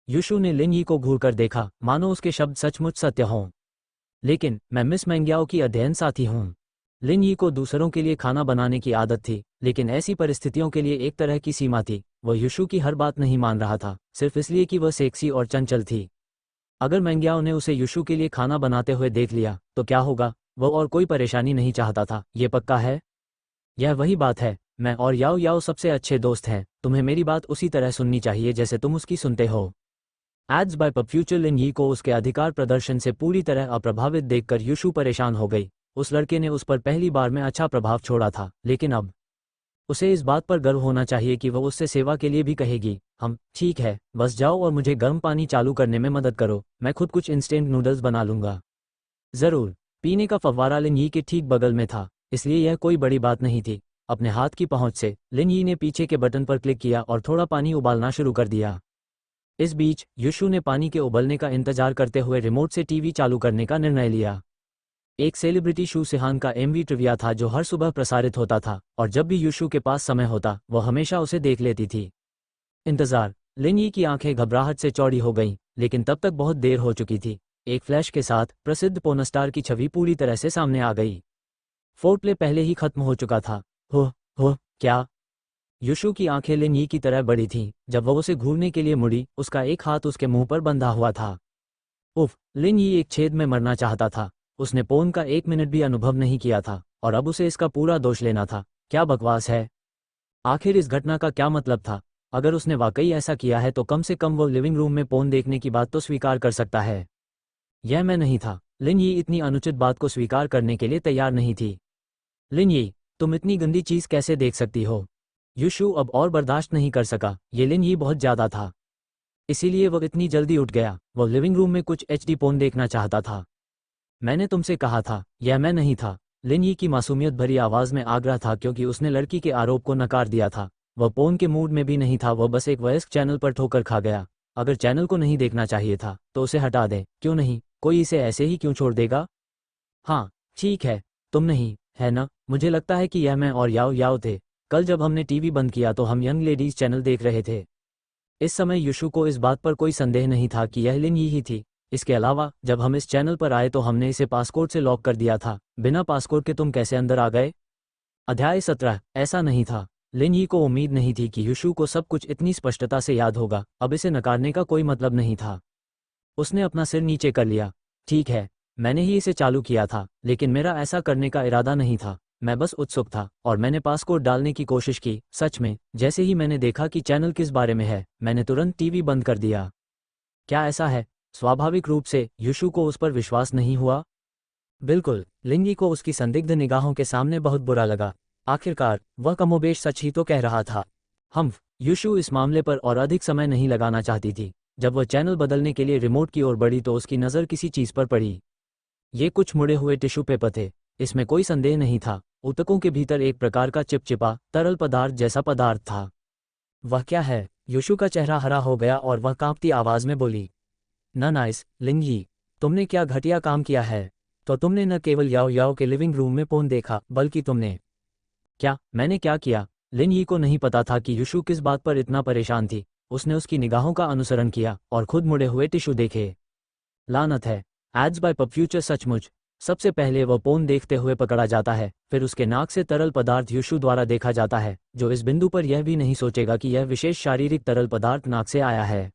युशु ने लिन यी को घूरकर देखा, मानो उसके शब्द सचमुच सत्य हों। लेकिन मैं मिस मेंग्याओ की अध्ययन साथी हूँ। लिन यी को दूसरों के लिए खाना बनाने की आदत थी, लेकिन ऐसी परिस्थितियों के लिए एक तरह की सीमा थी। वह युशु की हर बात नहीं मान रहा था, सिर्फ इसलिए कि वह सेक्सी और चंचल थी। अगर मेंग्याओ ने उसे युशु के लिए खाना बनाते हुए देख लिया तो क्या होगा? वह और कोई परेशानी नहीं चाहता था, ये पक्का है। यह वही बात है, मैं और याओ याओ सबसे अच्छे दोस्त हैं, तुम्हें मेरी बात उसी तरह सुननी चाहिए जैसे तुम उसकी सुनते हो। एड्स बाय पप फ्यूचर। लिन यी को उसके अधिकार प्रदर्शन से पूरी तरह अप्रभावित देखकर युशु परेशान हो गई। उस लड़के ने उस पर पहली बार में अच्छा प्रभाव छोड़ा था, लेकिन अब उसे इस बात पर गर्व होना चाहिए कि वह उससे सेवा के लिए भी कहेगी। ठीक है, बस जाओ और मुझे गर्म पानी चालू करने में मदद करो, मैं खुद कुछ इंस्टेंट नूडल्स बना लूंगा। जरूर। पीने का फव्वारा लिन यी के ठीक बगल में था, इसलिए यह कोई बड़ी बात नहीं थी। अपने हाथ की पहुंच से लिन यी ने पीछे के बटन पर क्लिक किया और थोड़ा पानी उबालना शुरू कर दिया। इस बीच युशु ने पानी के उबलने का इंतजार करते हुए रिमोट से टीवी चालू करने का निर्णय लिया। एक सेलिब्रिटी शू सिहान का एमवी ट्रिविया था जो हर सुबह प्रसारित होता था, और जब भी युशु के पास समय होता वह हमेशा उसे देख लेती थी। इंतजार। लिन यी की आंखें घबराहट से चौड़ी हो गईं, लेकिन तब तक बहुत देर हो चुकी थी। एक फ्लैश के साथ प्रसिद्ध पोर्नस्टार की छवि पूरी तरह से सामने आ गई। फोरप्ले पहले ही खत्म हो चुका था। हो क्या? युशु की आंखें लिन यी की तरह बड़ी थीं। जब वह उसे घूरने के लिए मुड़ी, उसका एक हाथ उसके मुंह पर बंधा हुआ था। उफ! लिन यी एक छेद में मरना चाहता था। उसने पोर्न का 1 मिनट भी अनुभव नहीं किया था और अब उसे इसका पूरा दोष लेना था। क्या बकवास है? आखिर इस घटना का क्या मतलब था? अगर उसने वाकई ऐसा किया है तो कम से कम वो लिविंग रूम में पोर्न देखने की बात तो स्वीकार कर सकता है। यह मैं नहीं था। लिन यी इतनी अनुचित बात को स्वीकार करने के लिए तैयार नहीं थी। लिन यी, तुम इतनी गंदी चीज कैसे देख सकती हो? युशु अब और बर्दाश्त नहीं कर सका, ये लिन यी बहुत ज्यादा था। इसीलिए वह इतनी जल्दी उठ गया। वह लिविंग रूम में कुछ एचडी पोर्न देखना चाहता था। मैंने तुमसे कहा था, यह मैं नहीं था। लिन यी की मासूमियत भरी आवाज में आग्रह था, क्योंकि उसने लड़की के आरोप को नकार दिया था। वह पोर्न के मूड में भी नहीं था, वह बस एक वयस्क चैनल पर ठोकर खा गया। अगर चैनल को नहीं देखना चाहिए था तो उसे हटा दे, क्यों नहीं? कोई इसे ऐसे ही क्यों छोड़ देगा? हाँ ठीक है, तुम नहीं, है ना? मुझे लगता है कि यह मैं और याओ याओ थे। कल जब हमने टीवी बंद किया तो हम यंग लेडीज चैनल देख रहे थे। इस समय युशु को इस बात पर कोई संदेह नहीं था कि यह लिन यी ही थी। इसके अलावा जब हम इस चैनल पर आए तो हमने इसे पासकोड से लॉक कर दिया था। बिना पासकोड के तुम कैसे अंदर आ गए? अध्याय 17। ऐसा नहीं था। लिन यी को उम्मीद नहीं थी कि युशु को सब कुछ इतनी स्पष्टता से याद होगा। अब इसे नकारने का कोई मतलब नहीं था। उसने अपना सिर नीचे कर लिया। ठीक है, मैंने ही इसे चालू किया था, लेकिन मेरा ऐसा करने का इरादा नहीं था। मैं बस उत्सुक था और मैंने पासकोड डालने की कोशिश की। सच में, जैसे ही मैंने देखा कि चैनल किस बारे में है, मैंने तुरंत टीवी बंद कर दिया। क्या ऐसा है? स्वाभाविक रूप से युशु को उस पर विश्वास नहीं हुआ। बिल्कुल, लिन यी को उसकी संदिग्ध निगाहों के सामने बहुत बुरा लगा। आखिरकार वह कमोबेश सच ही तो कह रहा था। युशु इस मामले पर और अधिक समय नहीं लगाना चाहती थी। जब वह चैनल बदलने के लिए रिमोट की ओर बढ़ी तो उसकी नज़र किसी चीज़ पर पड़ी। ये कुछ मुड़े हुए टिश्यू पेपर थे। इसमें कोई संदेह नहीं था। ऊतकों के भीतर एक प्रकार का चिपचिपा तरल पदार्थ जैसा पदार्थ था। वह क्या है? युशु का चेहरा हरा हो गया और वह कांपती आवाज में बोली, न नाइस, लिन यी, तुमने क्या घटिया काम किया है। तो तुमने न केवल याओ याओ के लिविंग रूम में पोर्न देखा, बल्कि तुमने क्या? मैंने क्या किया? लिन यी को नहीं पता था कि युशु किस बात पर इतना परेशान थी। उसने उसकी निगाहों का अनुसरण किया और खुद मुड़े हुए टिश्यू देखे। लानत है, एड्स बाय पब फ्यूचर सचमुच। सबसे पहले वह पोर्न देखते हुए पकड़ा जाता है, फिर उसके नाक से तरल पदार्थ युशु द्वारा देखा जाता है, जो इस बिंदु पर यह भी नहीं सोचेगा कि यह विशेष शारीरिक तरल पदार्थ नाक से आया है।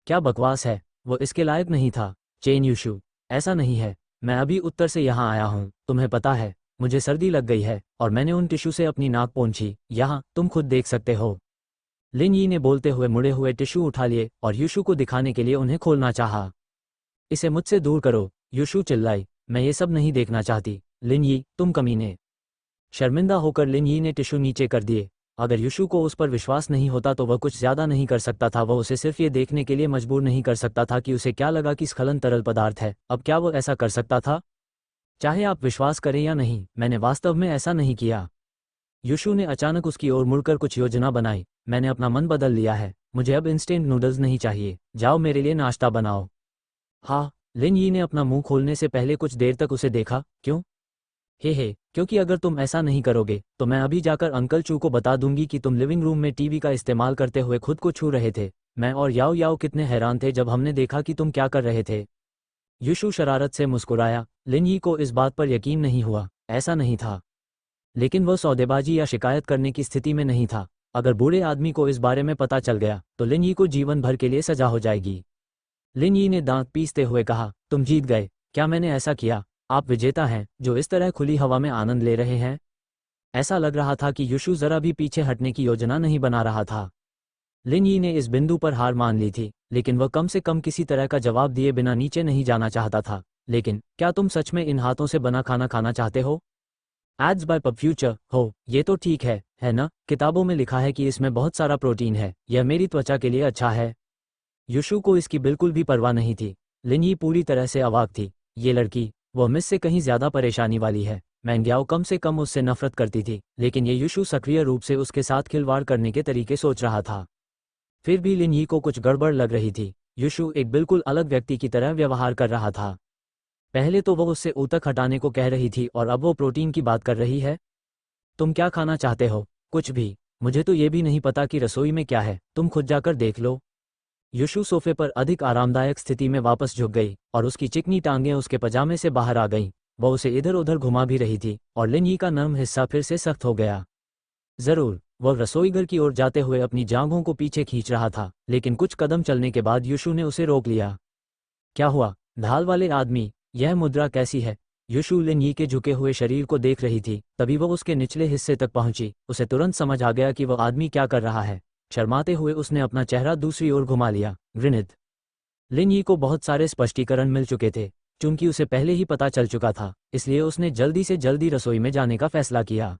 क्या बकवास है, वो इसके लायक नहीं था। चेन युशु, ऐसा नहीं है। मैं अभी उत्तर से यहाँ आया हूँ, तुम्हें पता है, मुझे सर्दी लग गई है और मैंने उन टिश्यू से अपनी नाक पोंछी। यहाँ तुम खुद देख सकते हो। लिन यी ने बोलते हुए मुड़े हुए टिश्यू उठा लिए और युशु को दिखाने के लिए उन्हें खोलना चाहा। इसे मुझसे दूर करो, युशु चिल्लाई। मैं ये सब नहीं देखना चाहती। लिन यी, तुम कमीने। शर्मिंदा होकर लिन यी ने टिश्यू नीचे कर दिए। अगर युशु को उस पर विश्वास नहीं होता तो वह कुछ ज्यादा नहीं कर सकता था। वह उसे सिर्फ ये देखने के लिए मजबूर नहीं कर सकता था कि उसे क्या लगा कि स्खलन तरल पदार्थ है। अब क्या वो ऐसा कर सकता था? चाहे आप विश्वास करें या नहीं, मैंने वास्तव में ऐसा नहीं किया। युशु ने अचानक उसकी ओर मुड़कर कुछ योजना बनाई। मैंने अपना मन बदल लिया है। मुझे अब इंस्टेंट नूडल्स नहीं चाहिए। जाओ मेरे लिए नाश्ता बनाओ। हाँ। लिन यी ने अपना मुंह खोलने से पहले कुछ देर तक उसे देखा। क्यों? हे, क्योंकि अगर तुम ऐसा नहीं करोगे तो मैं अभी जाकर अंकल चू को बता दूंगी कि तुम लिविंग रूम में टीवी का इस्तेमाल करते हुए खुद को छू रहे थे। मैं और याओ याओ कितने हैरान थे जब हमने देखा कि तुम क्या कर रहे थे। युशु शरारत से मुस्कुराया। लिन यी को इस बात पर यकीन नहीं हुआ। ऐसा नहीं था। लेकिन वह सौदेबाजी या शिकायत करने की स्थिति में नहीं था। अगर बूढ़े आदमी को इस बारे में पता चल गया तो लिन यी को जीवन भर के लिए सजा हो जाएगी। लिन यी ने दांत पीसते हुए कहा, तुम जीत गए। क्या मैंने ऐसा किया? आप विजेता हैं जो इस तरह खुली हवा में आनंद ले रहे हैं। ऐसा लग रहा था कि युशु जरा भी पीछे हटने की योजना नहीं बना रहा था। लिन यी ने इस बिंदु पर हार मान ली थी, लेकिन वह कम से कम किसी तरह का जवाब दिए बिना नीचे नहीं जाना चाहता था। लेकिन क्या तुम सच में इन हाथों से बना खाना खाना चाहते हो? एड्स बाय पब फ्यूचर हो, ये तो ठीक है ना? किताबों में लिखा है कि इसमें बहुत सारा प्रोटीन है। यह मेरी त्वचा के लिए अच्छा है। युशु को इसकी बिल्कुल भी परवाह नहीं थी। लिन यी पूरी तरह से अवाक थी। ये लड़की, वह मिस से कहीं ज्यादा परेशानी वाली है। मैंग्याओ कम से कम उससे नफरत करती थी, लेकिन ये युशु सक्रिय रूप से उसके साथ खिलवाड़ करने के तरीके सोच रहा था। फिर भी लिन यी को कुछ गड़बड़ लग रही थी। युशु एक बिल्कुल अलग व्यक्ति की तरह व्यवहार कर रहा था। पहले तो वह उससे ऊतक हटाने को कह रही थी और अब वो प्रोटीन की बात कर रही है। तुम क्या खाना चाहते हो? कुछ भी। मुझे तो ये भी नहीं पता कि रसोई में क्या है, तुम खुद जाकर देख लो। युशु सोफे पर अधिक आरामदायक स्थिति में वापस झुक गई और उसकी चिकनी टांगें उसके पजामे से बाहर आ गईं। वह उसे इधर उधर घुमा भी रही थी और लिन यी का नर्म हिस्सा फिर से सख्त हो गया। जरूर, वह रसोईघर की ओर जाते हुए अपनी जांघों को पीछे खींच रहा था, लेकिन कुछ कदम चलने के बाद युशु ने उसे रोक लिया। क्या हुआ? ढाल वाले आदमी, यह मुद्रा कैसी है? युशु लिन यी के झुके हुए शरीर को देख रही थी। तभी वह उसके निचले हिस्से तक पहुंची। उसे तुरंत समझ आ गया कि वह आदमी क्या कर रहा है। शर्माते हुए उसने अपना चेहरा दूसरी ओर घुमा लिया। घृणित। लिन यी को बहुत सारे स्पष्टीकरण मिल चुके थे। चूंकि उसे पहले ही पता चल चुका था, इसलिए उसने जल्दी से जल्दी रसोई में जाने का फैसला किया।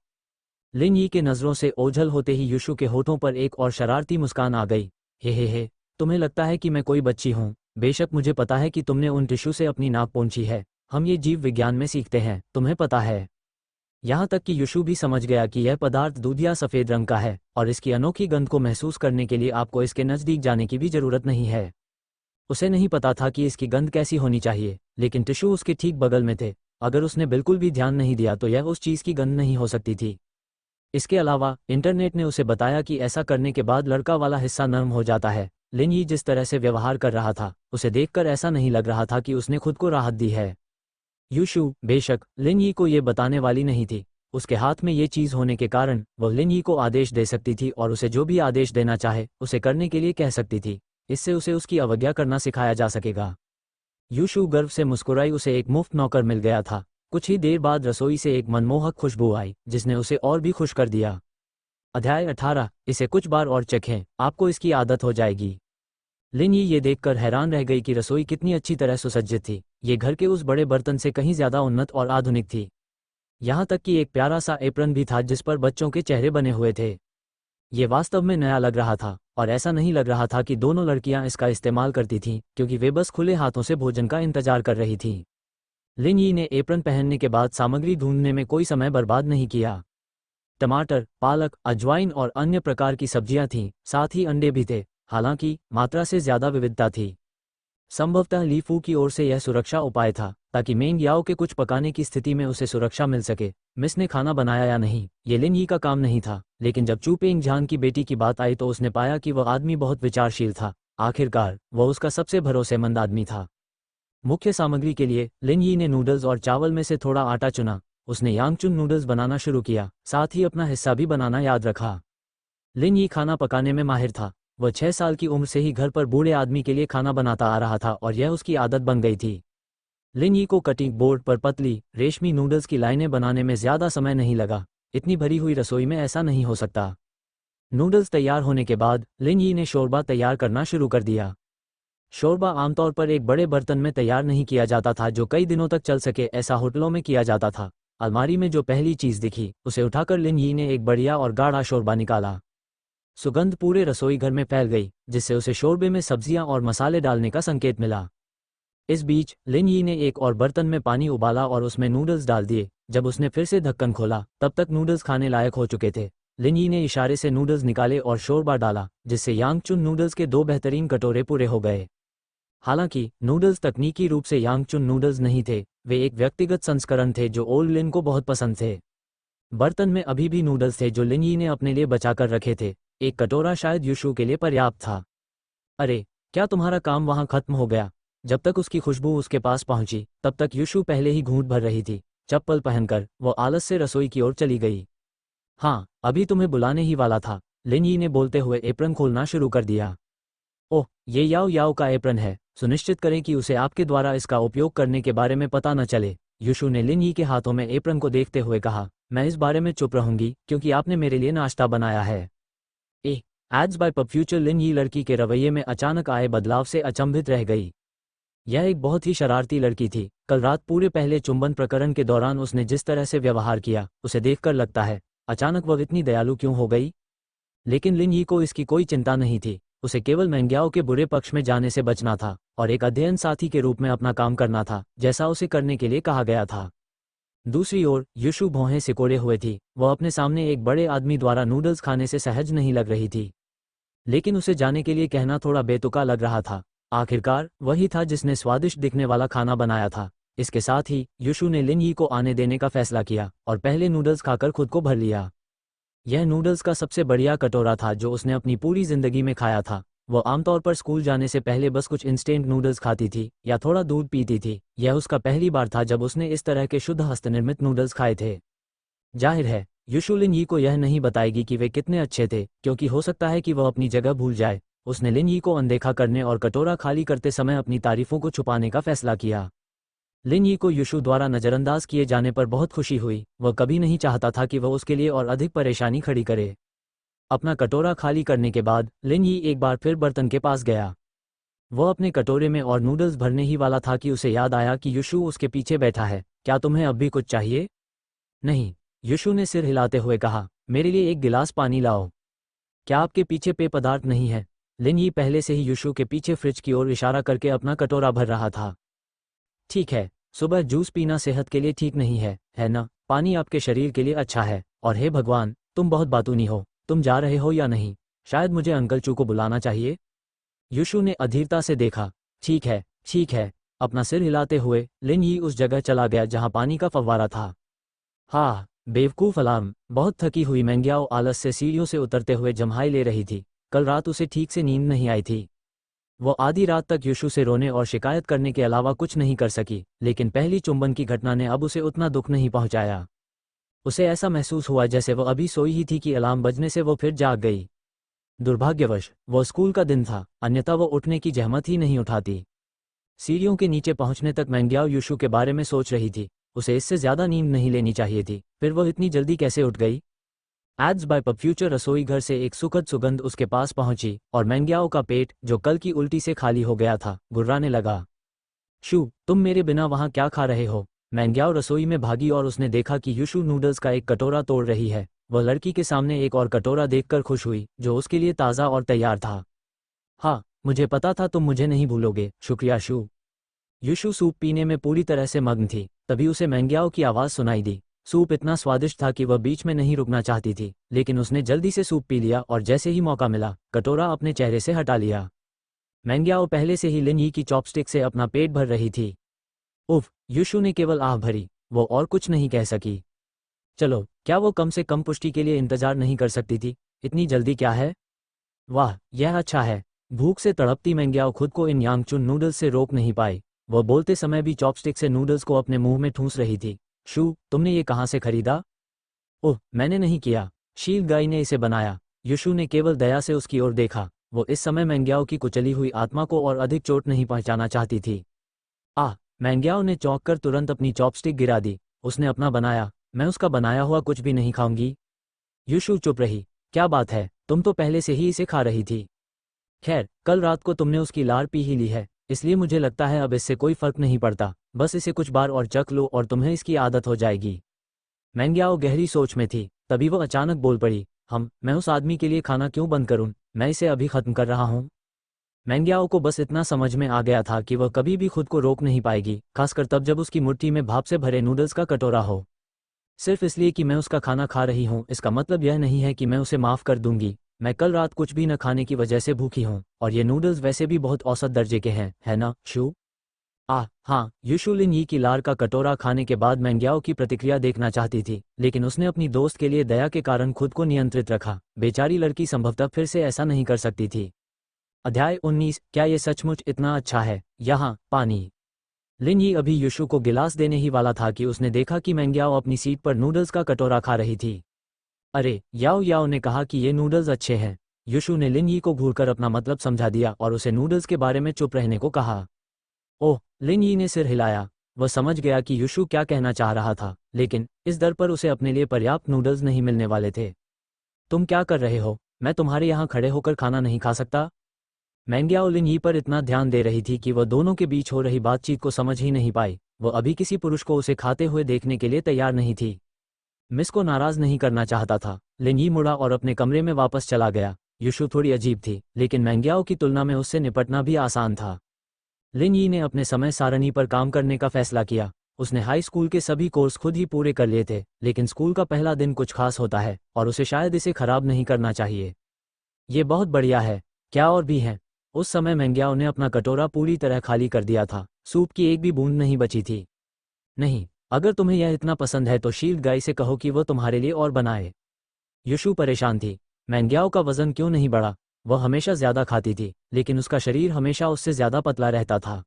लिन यी के नज़रों से ओझल होते ही युशु के होठों पर एक और शरारती मुस्कान आ गई। हे, तुम्हें लगता है कि मैं कोई बच्ची हूँ? बेशक मुझे पता है कि तुमने उन टिश्यू से अपनी नाक पोंछी है। हम ये जीव विज्ञान में सीखते हैं, तुम्हें पता है। यहाँ तक कि युशु भी समझ गया कि यह पदार्थ दूधिया सफ़ेद रंग का है और इसकी अनोखी गंध को महसूस करने के लिए आपको इसके नज़दीक जाने की भी ज़रूरत नहीं है। उसे नहीं पता था कि इसकी गंध कैसी होनी चाहिए, लेकिन टिश्यू उसके ठीक बगल में थे। अगर उसने बिल्कुल भी ध्यान नहीं दिया तो यह उस चीज़ की गंध नहीं हो सकती थी। इसके अलावा इंटरनेट ने उसे बताया कि ऐसा करने के बाद लड़का वाला हिस्सा नरम हो जाता है। लिन यी जिस तरह से व्यवहार कर रहा था, उसे देखकर ऐसा नहीं लग रहा था कि उसने खुद को राहत दी है। युशु, बेशक लिन यी को ये बताने वाली नहीं थी। उसके हाथ में ये चीज़ होने के कारण वह लिन यी को आदेश दे सकती थी और उसे जो भी आदेश देना चाहे उसे करने के लिए कह सकती थी। इससे उसे उसकी अवज्ञा करना सिखाया जा सकेगा। युशु गर्व से मुस्कुराई। उसे एक मुफ्त नौकर मिल गया था। कुछ ही देर बाद रसोई से एक मनमोहक खुशबू आई, जिसने उसे और भी खुश कर दिया। अध्याय 18। इसे कुछ बार और चखें, आपको इसकी आदत हो जाएगी। लिन यी ये देखकर हैरान रह गई कि रसोई कितनी अच्छी तरह सुसज्जित थी। ये घर के उस बड़े बर्तन से कहीं ज्यादा उन्नत और आधुनिक थी। यहाँ तक कि एक प्यारा सा एप्रन भी था जिस पर बच्चों के चेहरे बने हुए थे। ये वास्तव में नया लग रहा था और ऐसा नहीं लग रहा था कि दोनों लड़कियां इसका इस्तेमाल करती थीं, क्योंकि वे बस खुले हाथों से भोजन का इंतजार कर रही थीं। लिन यी ने एप्रन पहनने के बाद सामग्री ढूंढने में कोई समय बर्बाद नहीं किया। टमाटर, पालक, अजवाइन और अन्य प्रकार की सब्जियां थीं, साथ ही अंडे भी थे। हालांकि मात्रा से ज्यादा विविधता थी। संभवतः ली फू की ओर से यह सुरक्षा उपाय था, ताकि मेंग याओ के कुछ पकाने की स्थिति में उसे सुरक्षा मिल सके। मिस ने खाना बनाया या नहीं, ये लिन यी का काम नहीं था, लेकिन जब चू पेंग झान की बेटी की बात आई तो उसने पाया कि वह आदमी बहुत विचारशील था। आखिरकार वह उसका सबसे भरोसेमंद आदमी था। मुख्य सामग्री के लिए लिन यी ने नूडल्स और चावल में से थोड़ा आटा चुना। उसने यांगचुन नूडल्स बनाना शुरू किया, साथ ही अपना हिस्सा भी बनाना याद रखा। लिन यी खाना पकाने में माहिर था। वह 6 साल की उम्र से ही घर पर बूढ़े आदमी के लिए खाना बनाता आ रहा था और यह उसकी आदत बन गई थी। लिन यी को कटिंग बोर्ड पर पतली, रेशमी नूडल्स की लाइनें बनाने में ज़्यादा समय नहीं लगा। इतनी भरी हुई रसोई में ऐसा नहीं हो सकता। नूडल्स तैयार होने के बाद लिन यी ने शोरबा तैयार करना शुरू कर दिया। शोरबा आमतौर पर एक बड़े बर्तन में तैयार नहीं किया जाता था जो कई दिनों तक चल सके, ऐसा होटलों में किया जाता था। अलमारी में जो पहली चीज़ दिखी उसे उठाकर लिन यी ने एक बढ़िया और गाढ़ा शोरबा निकाला। सुगंध पूरे रसोई घर में फैल गई, जिससे उसे शोरबे में सब्जियां और मसाले डालने का संकेत मिला। इस बीच लिन यी ने एक और बर्तन में पानी उबाला और उसमें नूडल्स डाल दिए। जब उसने फिर से ढक्कन खोला तब तक नूडल्स खाने लायक हो चुके थे। लिन यी ने इशारे से नूडल्स निकाले और शोरबा डाला, जिससे यांगचुन नूडल्स के 2 बेहतरीन कटोरे पूरे हो गए। हालांकि नूडल्स तकनीकी रूप से यांगचुन नूडल्स नहीं थे, वे एक व्यक्तिगत संस्करण थे जो ओल्ड लिन को बहुत पसंद थे। बर्तन में अभी भी नूडल्स थे जो लिन यी ने अपने लिए बचाकर रखे थे। एक कटोरा शायद युशु के लिए पर्याप्त था। अरे, क्या तुम्हारा काम वहां खत्म हो गया? जब तक उसकी खुशबू उसके पास पहुंची तब तक युशु पहले ही घूंट भर रही थी। चप्पल पहनकर वो आलस से रसोई की ओर चली गई। हाँ, अभी तुम्हें बुलाने ही वाला था, लिन यी ने बोलते हुए एप्रन खोलना शुरू कर दिया। ओह, ये याओ याओ का एप्रन है। सुनिश्चित करें कि उसे आपके द्वारा इसका उपयोग करने के बारे में पता न चले। युशु ने लिन यी के हाथों में एप्रन को देखते हुए कहा, मैं इस बारे में चुप रहूंगी क्योंकि आपने मेरे लिए नाश्ता बनाया है। Ads by PubFuture. Lin Yi लड़की के रवैये में अचानक आए बदलाव से अचंभित रह गई। यह एक बहुत ही शरारती लड़की थी। कल रात पूरे पहले चुंबन प्रकरण के दौरान उसने जिस तरह से व्यवहार किया, उसे देखकर लगता है अचानक वह इतनी दयालु क्यों हो गई। लेकिन लिन यी को इसकी कोई चिंता नहीं थी। उसे केवल मेंग्याओ के बुरे पक्ष में जाने से बचना था और एक अध्ययन साथी के रूप में अपना काम करना था, जैसा उसे करने के लिए कहा गया था। दूसरी ओर युशु भौहें सिकोड़े हुए थी। वह अपने सामने एक बड़े आदमी द्वारा नूडल्स खाने से सहज नहीं लग रही थी, लेकिन उसे जाने के लिए कहना थोड़ा बेतुका लग रहा था। आखिरकार वही था जिसने स्वादिष्ट दिखने वाला खाना बनाया था। इसके साथ ही युशु ने लिन यी को आने देने का फैसला किया और पहले नूडल्स खाकर खुद को भर लिया। यह नूडल्स का सबसे बढ़िया कटोरा था जो उसने अपनी पूरी जिंदगी में खाया था। वह आमतौर पर स्कूल जाने से पहले बस कुछ इंस्टेंट नूडल्स खाती थी या थोड़ा दूध पीती थी। यह उसका पहली बार था जब उसने इस तरह के शुद्ध हस्तनिर्मित नूडल्स खाए थे। जाहिर है युशु लिन यी को यह नहीं बताएगी कि वे कितने अच्छे थे, क्योंकि हो सकता है कि वह अपनी जगह भूल जाए। उसने लिन यी को अनदेखा करने और कटोरा खाली करते समय अपनी तारीफों को छुपाने का फैसला किया। लिन यी को युशु द्वारा नज़रअंदाज किए जाने पर बहुत खुशी हुई। वह कभी नहीं चाहता था कि वह उसके लिए और अधिक परेशानी खड़ी करे। अपना कटोरा खाली करने के बाद लिन यी एक बार फिर बर्तन के पास गया। वो अपने कटोरे में और नूडल्स भरने ही वाला था कि उसे याद आया कि युशु उसके पीछे बैठा है। क्या तुम्हें अब भी कुछ चाहिए? नहीं, युशु ने सिर हिलाते हुए कहा, मेरे लिए एक गिलास पानी लाओ। क्या आपके पीछे पेय पदार्थ नहीं है? लिन यी पहले से ही युशु के पीछे फ्रिज की ओर इशारा करके अपना कटोरा भर रहा था। ठीक है, सुबह जूस पीना सेहत के लिए ठीक नहीं है ना? पानी आपके शरीर के लिए अच्छा है। और हे भगवान, तुम बहुत बातूनी हो। तुम जा रहे हो या नहीं? शायद मुझे अंकल चू को बुलाना चाहिए। युशु ने अधीरता से देखा। ठीक है, ठीक है। अपना सिर हिलाते हुए लिन यी उस जगह चला गया जहां पानी का फव्वारा था। हाँ, बेवकूफ़ अलार्म। बहुत थकी हुई मैंग्याओ आलस से सीढ़ियों से उतरते हुए जम्हाई ले रही थी। कल रात उसे ठीक से नींद नहीं आई थी। वो आधी रात तक युशु से रोने और शिकायत करने के अलावा कुछ नहीं कर सकी, लेकिन पहली चुंबन की घटना ने अब उसे उतना दुख नहीं पहुंचाया। उसे ऐसा महसूस हुआ जैसे वो अभी सोई ही थी कि अलार्म बजने से वो फिर जाग गई। दुर्भाग्यवश वो स्कूल का दिन था, अन्यथा वो उठने की जहमत ही नहीं उठाती। सीढ़ियों के नीचे पहुंचने तक मैंग्याओ युशु के बारे में सोच रही थी। उसे इससे ज्यादा नींद नहीं लेनी चाहिए थी। फिर वो इतनी जल्दी कैसे उठ गई? एड्स बाय पब फ्यूचर रसोई घर से एक सुखद सुगंध उसके पास पहुंची और मैंग्याओ का पेट, जो कल की उल्टी से खाली हो गया था, गुर्राने लगा। शू, तुम मेरे बिना वहां क्या खा रहे हो? मैंग्याओ रसोई में भागी और उसने देखा कि युशु नूडल्स का एक कटोरा तोड़ रही है। वह लड़की के सामने एक और कटोरा देखकर खुश हुई, जो उसके लिए ताज़ा और तैयार था। हाँ, मुझे पता था तुम मुझे नहीं भूलोगे, शुक्रिया शू। युशु सूप पीने में पूरी तरह से मग्न थी। तभी उसे मैंग्याओ की आवाज़ सुनाई दी। सूप इतना स्वादिष्ट था कि वह बीच में नहीं रुकना चाहती थी, लेकिन उसने जल्दी से सूप पी लिया और जैसे ही मौका मिला, कटोरा अपने चेहरे से हटा लिया। मैंग्याओ पहले से ही लिन यी की चॉपस्टिक से अपना पेट भर रही थी। उफ, युशु ने केवल आह भरी। वो और कुछ नहीं कह सकी। चलो, क्या वो कम से कम पुष्टि के लिए इंतजार नहीं कर सकती थी? इतनी जल्दी क्या है? वाह, यह अच्छा है। भूख से तड़पती मैंग्याओ खुद को इन यांगचुन नूडल्स से रोक नहीं पाई। वह बोलते समय भी चॉपस्टिक से नूडल्स को अपने मुंह में ठूंस रही थी। शू, तुमने ये कहाँ से खरीदा? ओह, मैंने नहीं किया। शील गाई ने इसे बनाया। युशु ने केवल दया से उसकी ओर देखा। वो इस समय मैंग्याओ की कुचली हुई आत्मा को और अधिक चोट नहीं पहुंचाना चाहती थी। आह, मैंग्याओ ने चौंक कर तुरंत अपनी चॉपस्टिक गिरा दी। उसने अपना बनाया। मैं उसका बनाया हुआ कुछ भी नहीं खाऊंगी। युशु चुप रही। क्या बात है, तुम तो पहले से ही इसे खा रही थी। खैर, कल रात को तुमने उसकी लार पी ही ली है, इसलिए मुझे लगता है अब इससे कोई फर्क नहीं पड़ता। बस इसे कुछ बार और चख लो और तुम्हें इसकी आदत हो जाएगी। मैंग्याओ गहरी सोच में थी। तभी वो अचानक बोल पड़ी, मैं उस आदमी के लिए खाना क्यों बंद करूं? मैं इसे अभी खत्म कर रहा हूं। मैंग्याओ को बस इतना समझ में आ गया था कि वह कभी भी खुद को रोक नहीं पाएगी, खासकर तब जब उसकी मुट्ठी में भाप से भरे नूडल्स का कटोरा हो। सिर्फ इसलिए कि मैं उसका खाना खा रही हूँ, इसका मतलब यह नहीं है कि मैं उसे माफ़ कर दूंगी। मैं कल रात कुछ भी न खाने की वजह से भूखी हूँ, और ये नूडल्स वैसे भी बहुत औसत दर्जे के हैं, है ना, शू? हाँ, युशु लिन यी की लार का कटोरा खाने के बाद मैंग्याओ की प्रतिक्रिया देखना चाहती थी, लेकिन उसने अपनी दोस्त के लिए दया के कारण खुद को नियंत्रित रखा। बेचारी लड़की संभवतः फिर से ऐसा नहीं कर सकती थी। अध्याय 19। क्या ये सचमुच इतना अच्छा है? यहाँ पानी। लिन यी अभी युशु को गिलास देने ही वाला था कि उसने देखा कि मैंग्याओ अपनी सीट पर नूडल्स का कटोरा खा रही थी। अरे, याओ याओ ने कहा कि ये नूडल्स अच्छे हैं। युशु ने लिन यी को घूरकर अपना मतलब समझा दिया और उसे नूडल्स के बारे में चुप रहने को कहा। ओह, लिन यी ने सिर हिलाया। वह समझ गया कि युशु क्या कहना चाह रहा था, लेकिन इस दर पर उसे अपने लिए पर्याप्त नूडल्स नहीं मिलने वाले थे। तुम क्या कर रहे हो? मैं तुम्हारे यहाँ खड़े होकर खाना नहीं खा सकता? मैंग्याओ लिन यी पर इतना ध्यान दे रही थी कि वह दोनों के बीच हो रही बातचीत को समझ ही नहीं पाई। वह अभी किसी पुरुष को उसे खाते हुए देखने के लिए तैयार नहीं थी। मिस को नाराज नहीं करना चाहता था। लिन यी मुड़ा और अपने कमरे में वापस चला गया। युशु थोड़ी अजीब थी, लेकिन मैंग्याओ की तुलना में उससे निपटना भी आसान था। लिन यी ने अपने समय सारणी पर काम करने का फैसला किया। उसने हाई स्कूल के सभी कोर्स खुद ही पूरे कर लिए थे, लेकिन स्कूल का पहला दिन कुछ खास होता है और उसे शायद इसे खराब नहीं करना चाहिए। ये बहुत बढ़िया है। क्या और भी है? उस समय मैंग्याओ ने अपना कटोरा पूरी तरह खाली कर दिया था। सूप की एक भी बूंद नहीं बची थी। नहीं, अगर तुम्हें यह इतना पसंद है तो शील्ड गाई से कहो कि वो तुम्हारे लिए और बनाए। युशु परेशान थी। मैंग्याओ का वजन क्यों नहीं बढ़ा? वह हमेशा ज्यादा खाती थी, लेकिन उसका शरीर हमेशा उससे ज्यादा पतला रहता था।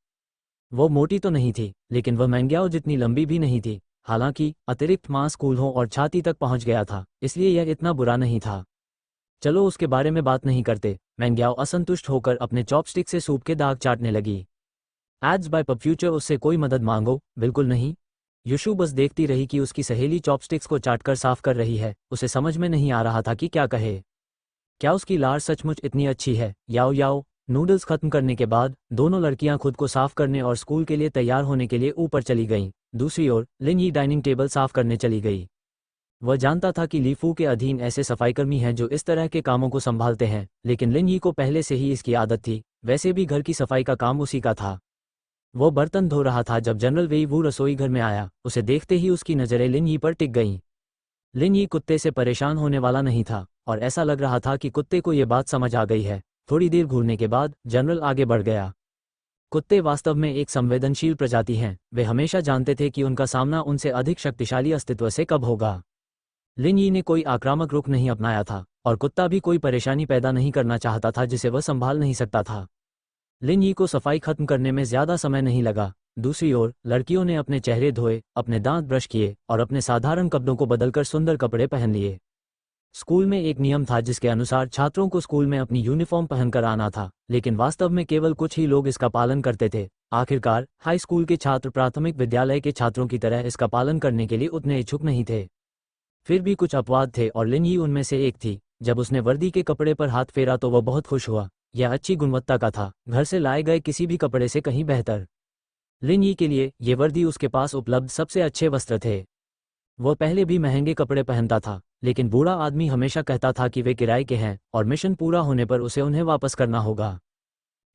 वो मोटी तो नहीं थी, लेकिन वह मैंग्याओ जितनी लंबी भी नहीं थी। हालांकि अतिरिक्त मांस कूल्हों और छाती तक पहुंच गया था, इसलिए यह इतना बुरा नहीं था। चलो उसके बारे में बात नहीं करते। मैंग्याओ असंतुष्ट होकर अपने चॉपस्टिक से सूप के दाग चाटने लगी। एड्स बाय पब फ्यूचर उससे कोई मदद मांगो? बिल्कुल नहीं। युशु बस देखती रही कि उसकी सहेली चॉपस्टिक्स को चाटकर साफ कर रही है। उसे समझ में नहीं आ रहा था कि क्या कहे। क्या उसकी लार सचमुच इतनी अच्छी है? याओ याओ, नूडल्स खत्म करने के बाद दोनों लड़कियां खुद को साफ करने और स्कूल के लिए तैयार होने के लिए ऊपर चली गईं। दूसरी ओर लिन यी डाइनिंग टेबल साफ करने चली गई। वह जानता था कि ली फू के अधीन ऐसे सफाईकर्मी हैं जो इस तरह के कामों को संभालते हैं, लेकिन लिन यी को पहले से ही इसकी आदत थी। वैसे भी घर की सफाई का काम उसी का था। वो बर्तन धो रहा था जब जनरल वेई वू रसोई घर में आया। उसे देखते ही उसकी नज़रें लिन यी पर टिक गईं। लिन यी कुत्ते से परेशान होने वाला नहीं था और ऐसा लग रहा था कि कुत्ते को ये बात समझ आ गई है। थोड़ी देर घूरने के बाद जनरल आगे बढ़ गया। कुत्ते वास्तव में एक संवेदनशील प्रजाति हैं। वे हमेशा जानते थे कि उनका सामना उनसे अधिक शक्तिशाली अस्तित्व से कब होगा। लिन यी ने कोई आक्रामक रुख नहीं अपनाया था और कुत्ता भी कोई परेशानी पैदा नहीं करना चाहता था जिसे वह संभाल नहीं सकता था। लिन यी को सफाई खत्म करने में ज्यादा समय नहीं लगा। दूसरी ओर लड़कियों ने अपने चेहरे धोए, अपने दांत ब्रश किए और अपने साधारण कपड़ों को बदलकर सुंदर कपड़े पहन लिए। स्कूल में एक नियम था जिसके अनुसार छात्रों को स्कूल में अपनी यूनिफॉर्म पहनकर आना था, लेकिन वास्तव में केवल कुछ ही लोग इसका पालन करते थे। आखिरकार हाई स्कूल के छात्र प्राथमिक विद्यालय के छात्रों की तरह इसका पालन करने के लिए उतने इच्छुक नहीं थे। फिर भी कुछ अपवाद थे और लिन यी उनमें से एक थी। जब उसने वर्दी के कपड़े पर हाथ फेरा तो वह बहुत खुश हुआ। यह अच्छी गुणवत्ता का था, घर से लाए गए किसी भी कपड़े से कहीं बेहतर। लिन यी के लिए ये वर्दी उसके पास उपलब्ध सबसे अच्छे वस्त्र थे। वह पहले भी महंगे कपड़े पहनता था, लेकिन बूढ़ा आदमी हमेशा कहता था कि वे किराए के हैं और मिशन पूरा होने पर उसे उन्हें वापस करना होगा।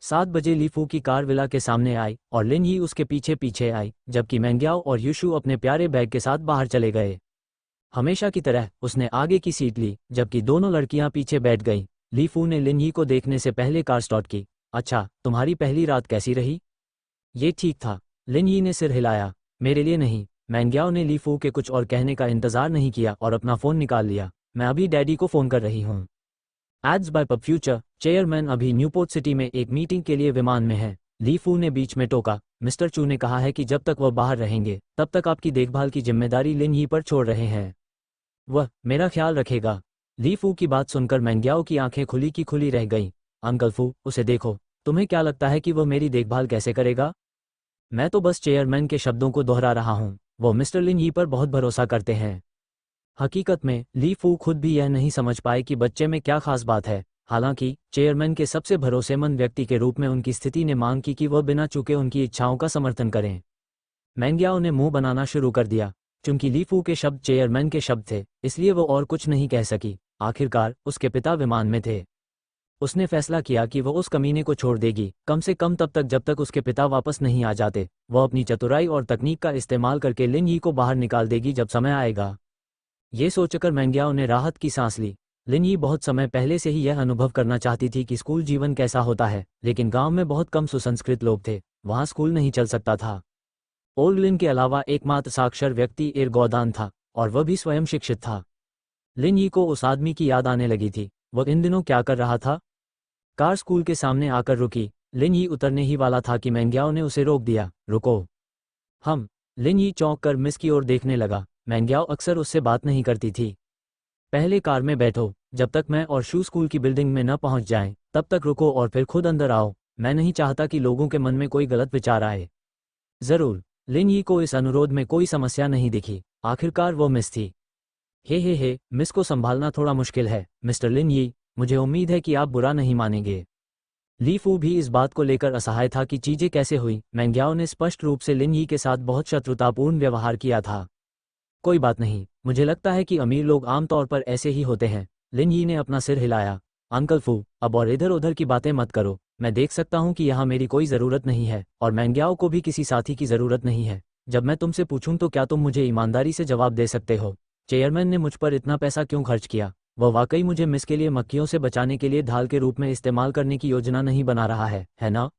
7 बजे ली फू की कार विला के सामने आई और लिन यी उसके पीछे पीछे आई, जबकि मेंग्याओ और यूशु अपने प्यारे बैग के साथ बाहर चले गए। हमेशा की तरह उसने आगे की सीट ली, जबकि दोनों लड़कियां पीछे बैठ गईं। ली फू ने लिन यी को देखने से पहले कार स्टार्ट की। अच्छा, तुम्हारी पहली रात कैसी रही? ये ठीक था। लिन यी ने सिर हिलाया। मेरे लिए नहीं। मैंग्याओ ने ली फू के कुछ और कहने का इंतजार नहीं किया और अपना फ़ोन निकाल लिया। मैं अभी डैडी को फ़ोन कर रही हूँ। Ads by PubFuture chairman अभी न्यूपोर्ट सिटी में एक मीटिंग के लिए विमान में है। ली फू ने बीच में टोका। मिस्टर चू ने कहा है कि जब तक वह बाहर रहेंगे तब तक आपकी देखभाल की जिम्मेदारी लिन यी पर छोड़ रहे हैं। वह मेरा ख्याल रखेगा। ली फू की बात सुनकर मैंग्याओ की आंखें खुली की खुली रह गईं। अंकल फू, उसे देखो। तुम्हें क्या लगता है कि वह मेरी देखभाल कैसे करेगा? मैं तो बस चेयरमैन के शब्दों को दोहरा रहा हूँ। वो मिस्टर लिन यी पर बहुत भरोसा करते हैं। हकीकत में ली फू खुद भी यह नहीं समझ पाए कि बच्चे में क्या खास बात है। हालांकि चेयरमैन के सबसे भरोसेमंद व्यक्ति के रूप में उनकी स्थिति ने मांग की कि वह बिना चूके उनकी इच्छाओं का समर्थन करें। मैंग्याओ ने मुंह बनाना शुरू कर दिया। चूंकि ली फू के शब्द चेयरमैन के शब्द थे, इसलिए वो और कुछ नहीं कह सकी। आखिरकार उसके पिता विमान में थे। उसने फैसला किया कि वह उस कमीने को छोड़ देगी, कम से कम तब तक जब तक उसके पिता वापस नहीं आ जाते। वह अपनी चतुराई और तकनीक का इस्तेमाल करके लिन यी को बाहर निकाल देगी जब समय आएगा। ये सोचकर मैंग्याओ ने राहत की सांस ली। लिन यी बहुत समय पहले से ही यह अनुभव करना चाहती थी कि स्कूल जीवन कैसा होता है, लेकिन गांव में बहुत कम सुसंस्कृत लोग थे, वहां स्कूल नहीं चल सकता था। ओल्ड लिन के अलावा एकमात्र साक्षर व्यक्ति एर गौदान था और वह भी स्वयं शिक्षित था। लिन यी को उस आदमी की याद आने लगी थी। वह इन दिनों क्या कर रहा था? कार स्कूल के सामने आकर रुकी। लिन यी उतरने ही वाला था कि मैंग्याओ ने उसे रोक दिया। रुको। लिन यी चौंक कर मिस की ओर देखने लगा। मैंग्याओ अक्सर उससे बात नहीं करती थी। पहले कार में बैठो। जब तक मैं और शू स्कूल की बिल्डिंग में न पहुंच जाएं, तब तक रुको और फिर खुद अंदर आओ। मैं नहीं चाहता कि लोगों के मन में कोई गलत विचार आए। जरूर। लिन यी को इस अनुरोध में कोई समस्या नहीं दिखी। आखिरकार वो मिस थी। हे, मिस को संभालना थोड़ा मुश्किल है मिस्टर लिन यी। मुझे उम्मीद है कि आप बुरा नहीं मानेंगे। ली फू भी इस बात को लेकर असहाय था कि चीजें कैसे हुई। मैंग्याओ ने स्पष्ट रूप से लिन यी के साथ बहुत शत्रुतापूर्ण व्यवहार किया था। कोई बात नहीं, मुझे लगता है कि अमीर लोग आमतौर पर ऐसे ही होते हैं। लिन यी ने अपना सिर हिलाया। अंकल फू, अब और इधर उधर की बातें मत करो। मैं देख सकता हूँ कि यहाँ मेरी कोई ज़रूरत नहीं है और मैंग्याओ को भी किसी साथी की ज़रूरत नहीं है। जब मैं तुमसे पूछूं तो क्या तुम मुझे ईमानदारी से जवाब दे सकते हो? चेयरमैन ने मुझ पर इतना पैसा क्यों खर्च किया? वह वाकई मुझे मिस के लिए मक्खियों से बचाने के लिए ढाल के रूप में इस्तेमाल करने की योजना नहीं बना रहा है ना?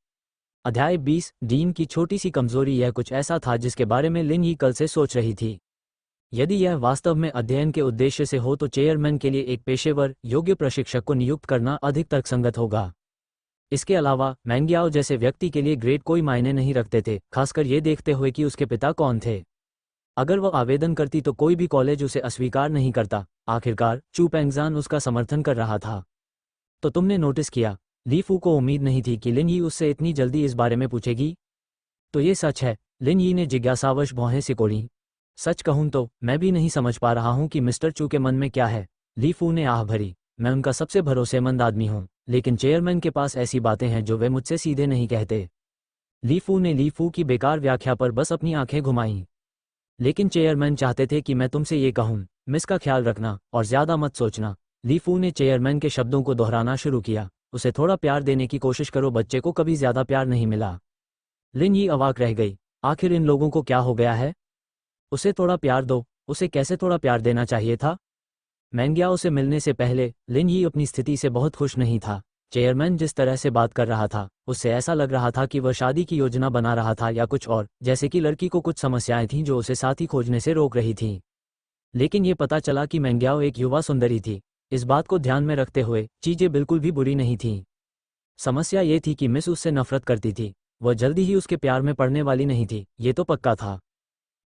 अध्याय 20 डीन की छोटी सी कमजोरी। यह कुछ ऐसा था जिसके बारे में लिन यी कल से सोच रही थी। यदि यह वास्तव में अध्ययन के उद्देश्य से हो तो चेयरमैन के लिए एक पेशेवर योग्य प्रशिक्षक को नियुक्त करना अधिक तर्कसंगत होगा। इसके अलावा मैंग्याओ जैसे व्यक्ति के लिए ग्रेड कोई मायने नहीं रखते थे, खासकर ये देखते हुए कि उसके पिता कौन थे। अगर वह आवेदन करती तो कोई भी कॉलेज उसे अस्वीकार नहीं करता। आखिरकार चू पेंगजान उसका समर्थन कर रहा था। तो तुमने नोटिस किया? ली फू को उम्मीद नहीं थी कि लिन यी उससे इतनी जल्दी इस बारे में पूछेगी। तो ये सच है? लिन यी ने जिज्ञासावश भौहें सिकोड़ी। सच कहूं तो मैं भी नहीं समझ पा रहा हूं कि मिस्टर चू के मन में क्या है। ली फू ने आह भरी। मैं उनका सबसे भरोसेमंद आदमी हूँ, लेकिन चेयरमैन के पास ऐसी बातें हैं जो वे मुझसे सीधे नहीं कहते। ली फू ने ली फू की बेकार व्याख्या पर बस अपनी आंखें घुमाईं। लेकिन चेयरमैन चाहते थे कि मैं तुमसे ये कहूँ, मिस का ख्याल रखना और ज़्यादा मत सोचना। ली फू ने चेयरमैन के शब्दों को दोहराना शुरू किया, उसे थोड़ा प्यार देने की कोशिश करो, बच्चे को कभी ज़्यादा प्यार नहीं मिला। लिन यी अवाक रह गई, आखिर इन लोगों को क्या हो गया है? उसे थोड़ा प्यार दो। उसे कैसे थोड़ा प्यार देना चाहिए था? मैंग्याओ से मिलने से पहले लिन यी अपनी स्थिति से बहुत खुश नहीं था। चेयरमैन जिस तरह से बात कर रहा था, उससे ऐसा लग रहा था कि वह शादी की योजना बना रहा था या कुछ और, जैसे कि लड़की को कुछ समस्याएं थीं जो उसे साथी खोजने से रोक रही थीं। लेकिन ये पता चला कि मैंग्याओ एक युवा सुंदरी थी। इस बात को ध्यान में रखते हुए चीजें बिल्कुल भी बुरी नहीं थीं। समस्या ये थी कि मिस उससे नफरत करती थी। वह जल्दी ही उसके प्यार में पड़ने वाली नहीं थी, ये तो पक्का था।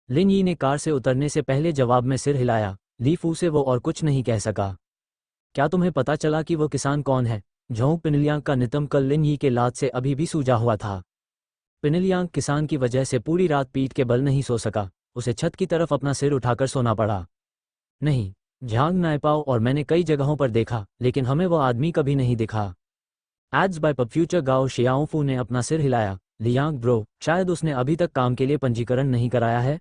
लिन यी ने कार से उतरने से पहले जवाब में सिर हिलाया। ली फू से वो और कुछ नहीं कह सका। क्या तुम्हें पता चला कि वो किसान कौन है? झोंग पिनलियांग का नितंब कल लिन यी के लात से अभी भी सूजा हुआ था। पिनलियांग किसान की वजह से पूरी रात पीठ के बल नहीं सो सका। उसे छत की तरफ अपना सिर उठाकर सोना पड़ा। नहीं, झांग नायपाओ और मैंने कई जगहों पर देखा, लेकिन हमें वो आदमी कभी नहीं दिखा। एड्स बाय पब फ्यूचर गाओ शियाओफू ने अपना सिर हिलाया। लियांग ब्रो, शायद उसने अभी तक काम के लिए पंजीकरण नहीं कराया है।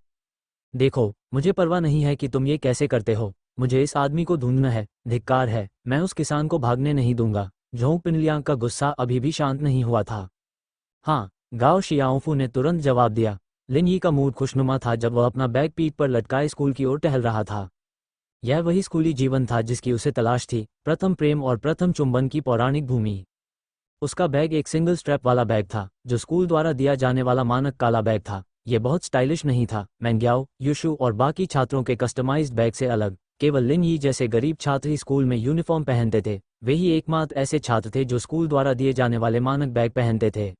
देखो, मुझे परवाह नहीं है कि तुम ये कैसे करते हो। मुझे इस आदमी को ढूंढना है, धिक्कार है, मैं उस किसान को भागने नहीं दूंगा। झोंग पिनलियांग का गुस्सा अभी भी शांत नहीं हुआ था। हाँ, गाओ शियाओफू ने तुरंत जवाब दिया। लिन यी का मूड खुशनुमा था जब वह अपना बैग पीठ पर लटकाए स्कूल की ओर टहल रहा था। यह वही स्कूली जीवन था जिसकी उसे तलाश थी, प्रथम प्रेम और प्रथम चुंबन की पौराणिक भूमि। उसका बैग एक सिंगल स्ट्रैप वाला बैग था, जो स्कूल द्वारा दिया जाने वाला मानक काला बैग था। यह बहुत स्टाइलिश नहीं था, मैंग्याओ, युशु और बाकी छात्रों के कस्टमाइज्ड बैग से अलग। केवल लिन यी जैसे गरीब छात्र ही स्कूल में यूनिफॉर्म पहनते थे। वे ही एकमात्र ऐसे छात्र थे जो स्कूल द्वारा दिए जाने वाले मानक बैग पहनते थे।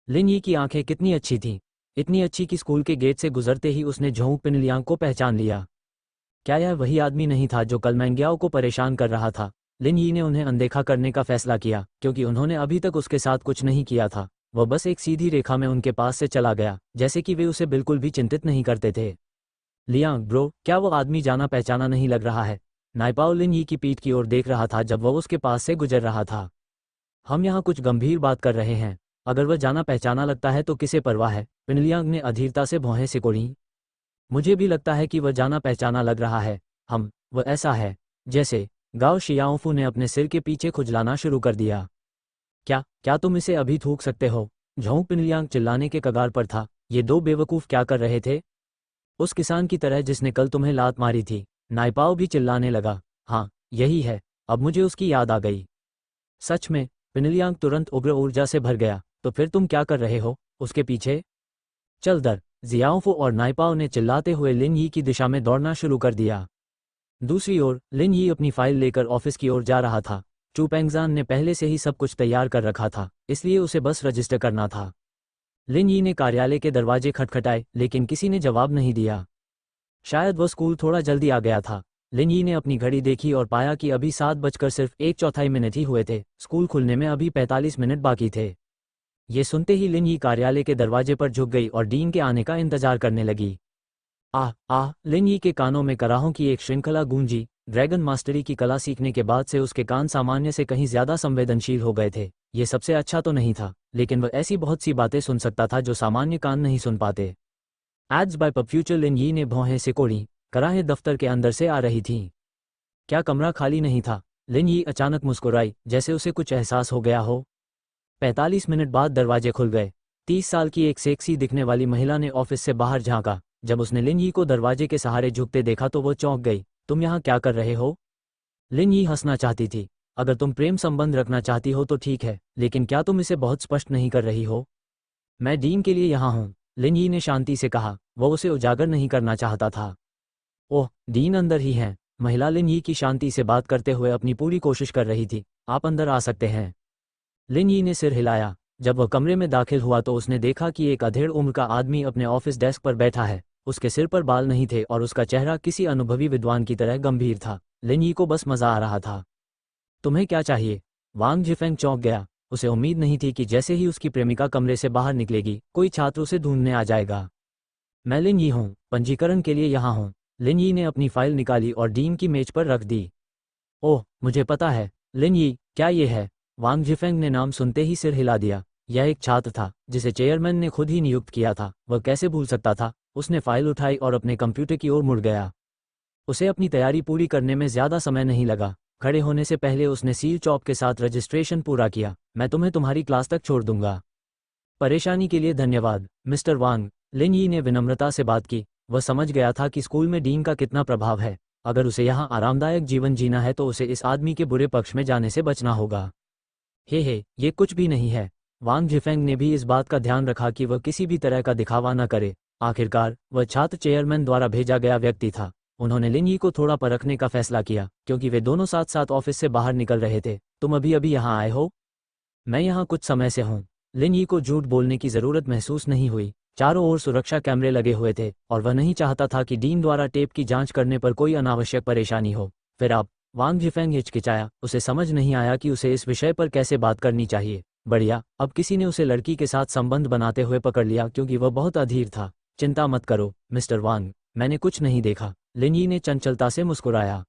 लिन यी की आंखें कितनी अच्छी थीं, इतनी अच्छी कि स्कूल के गेट से गुजरते ही उसने झोंग पिनलियांग को पहचान लिया। क्या यह वही आदमी नहीं था जो कल मैंग्याओ को परेशान कर रहा था? लिन यी ने उन्हें अनदेखा करने का फैसला किया, क्योंकि उन्होंने अभी तक उसके साथ कुछ नहीं किया था। वह बस एक सीधी रेखा में उनके पास से चला गया, जैसे कि वे उसे बिल्कुल भी चिंतित नहीं करते थे। लियांग ब्रो, क्या वो आदमी जाना पहचाना नहीं लग रहा है? नाइपाओ लिन यी की पीठ की ओर देख रहा था जब वह उसके पास से गुजर रहा था। हम यहाँ कुछ गंभीर बात कर रहे हैं। अगर वह जाना पहचाना लगता है तो किसे परवाह है? पिनलियांग ने अधीरता से भौहें सिकोड़ी। मुझे भी लगता है कि वह जाना पहचाना लग रहा है। वह ऐसा है जैसे। गाओ शियाओफू ने अपने सिर के पीछे खुजलाना शुरू कर दिया। क्या तुम इसे अभी थूक सकते हो? झोंग पिनलियांग चिल्लाने के कगार पर था। ये दो बेवकूफ़ क्या कर रहे थे? उस किसान की तरह जिसने कल तुम्हें लात मारी थी। नाइपाओ भी चिल्लाने लगा। हाँ, यही है, अब मुझे उसकी याद आ गई। सच में? पिनलियांग तुरंत उग्र ऊर्जा से भर गया। तो फिर तुम क्या कर रहे हो उसके पीछे? चल दर। जियाओफू और नाइपाओ ने चिल्लाते हुए लिन यी की दिशा में दौड़ना शुरू कर दिया। दूसरी ओर लिन यी अपनी फाइल लेकर ऑफिस की ओर जा रहा था। चू पेंगजान ने पहले से ही सब कुछ तैयार कर रखा था, इसलिए उसे बस रजिस्टर करना था। लिन यी ने कार्यालय के दरवाजे खटखटाए, लेकिन किसी ने जवाब नहीं दिया। शायद वह स्कूल थोड़ा जल्दी आ गया था। लिन यी ने अपनी घड़ी देखी और पाया कि अभी 7 बजकर सिर्फ 1/4 मिनट ही हुए थे। स्कूल खुलने में अभी 45 मिनट बाकी थे। ये सुनते ही लिन यी कार्यालय के दरवाजे पर झुक गई और डीन के आने का इंतजार करने लगी। लिन यी के कानों में कराहों की एक श्रृंखला गूंजी। ड्रैगन मास्टरी की कला सीखने के बाद से उसके कान सामान्य से कहीं ज्यादा संवेदनशील हो गए थे। ये सबसे अच्छा तो नहीं था, लेकिन वह ऐसी बहुत सी बातें सुन सकता था जो सामान्य कान नहीं सुन पाते। Ads by PubFuture Lin Yi ने भौहें सिकोड़ी। कराहें दफ्तर के अंदर से आ रही थीं। क्या कमरा खाली नहीं था? लिन यी अचानक मुस्कुराई, जैसे उसे कुछ एहसास हो गया हो। 45 मिनट बाद दरवाजे खुल गए। 30 साल की एक सेक्सी दिखने वाली महिला ने ऑफिस से बाहर झांका। जब उसने लिन यी को दरवाजे के सहारे झुकते देखा तो वो चौंक गई। तुम यहाँ क्या कर रहे हो? लिन यी हंसना चाहती थी। अगर तुम प्रेम संबंध रखना चाहती हो तो ठीक है, लेकिन क्या तुम इसे बहुत स्पष्ट नहीं कर रही हो? मैं डीन के लिए यहाँ हूँ, लिन यी ने शांति से कहा। वह उसे उजागर नहीं करना चाहता था। ओह, डीन अंदर ही हैं। महिला लिन यी की शांति से बात करते हुए अपनी पूरी कोशिश कर रही थी। आप अंदर आ सकते हैं। लिन यी ने सिर हिलाया। जब वह कमरे में दाखिल हुआ तो उसने देखा कि एक अधेड़ उम्र का आदमी अपने ऑफिस डेस्क पर बैठा है। उसके सिर पर बाल नहीं थे और उसका चेहरा किसी अनुभवी विद्वान की तरह गंभीर था। लिन यी को बस मजा आ रहा था। तुम्हें क्या चाहिए? वांग जिफेंग चौंक गया। उसे उम्मीद नहीं थी कि जैसे ही उसकी प्रेमिका कमरे से बाहर निकलेगी, कोई छात्र उसे ढूंढने आ जाएगा। मैं लिन यी हूँ, पंजीकरण के लिए यहाँ हूँ। लिन यी ने अपनी फाइल निकाली और डीन की मेज पर रख दी। ओह, मुझे पता है। लिन यी, क्या ये है? वांग जिफेंग ने नाम सुनते ही सिर हिला दिया। यह एक छात्र था जिसे चेयरमैन ने खुद ही नियुक्त किया था, वह कैसे भूल सकता था। उसने फाइल उठाई और अपने कंप्यूटर की ओर मुड़ गया। उसे अपनी तैयारी पूरी करने में ज़्यादा समय नहीं लगा। खड़े होने से पहले उसने सील चॉप के साथ रजिस्ट्रेशन पूरा किया। मैं तुम्हें तुम्हारी क्लास तक छोड़ दूंगा। परेशानी के लिए धन्यवाद, मिस्टर वांग। लिन यी ने विनम्रता से बात की। वह समझ गया था कि स्कूल में डीन का कितना प्रभाव है। अगर उसे यहाँ आरामदायक जीवन जीना है तो उसे इस आदमी के बुरे पक्ष में जाने से बचना होगा। हे, ये कुछ भी नहीं है। वांग जिफेंग ने भी इस बात का ध्यान रखा कि वह किसी भी तरह का दिखावा न करे। आखिरकार वह छात्र चेयरमैन द्वारा भेजा गया व्यक्ति था। उन्होंने लिन यी को थोड़ा परखने का फैसला किया क्योंकि वे दोनों साथ साथ ऑफिस से बाहर निकल रहे थे। तुम अभी अभी यहाँ आए हो? मैं यहाँ कुछ समय से हूँ। लिन यी को झूठ बोलने की ज़रूरत महसूस नहीं हुई। चारों ओर सुरक्षा कैमरे लगे हुए थे और वह नहीं चाहता था कि डीन द्वारा टेप की जांच करने पर कोई अनावश्यक परेशानी हो। फिर आप? वांग जिफेंग हिचकिचाया। उसे समझ नहीं आया कि उसे इस विषय पर कैसे बात करनी चाहिए। बढ़िया, अब किसी ने उसे लड़की के साथ संबंध बनाते हुए पकड़ लिया क्योंकि वह बहुत अधीर था। चिंता मत करो मिस्टर वांग, मैंने कुछ नहीं देखा। लिन यी ने चंचलता से मुस्कुराया।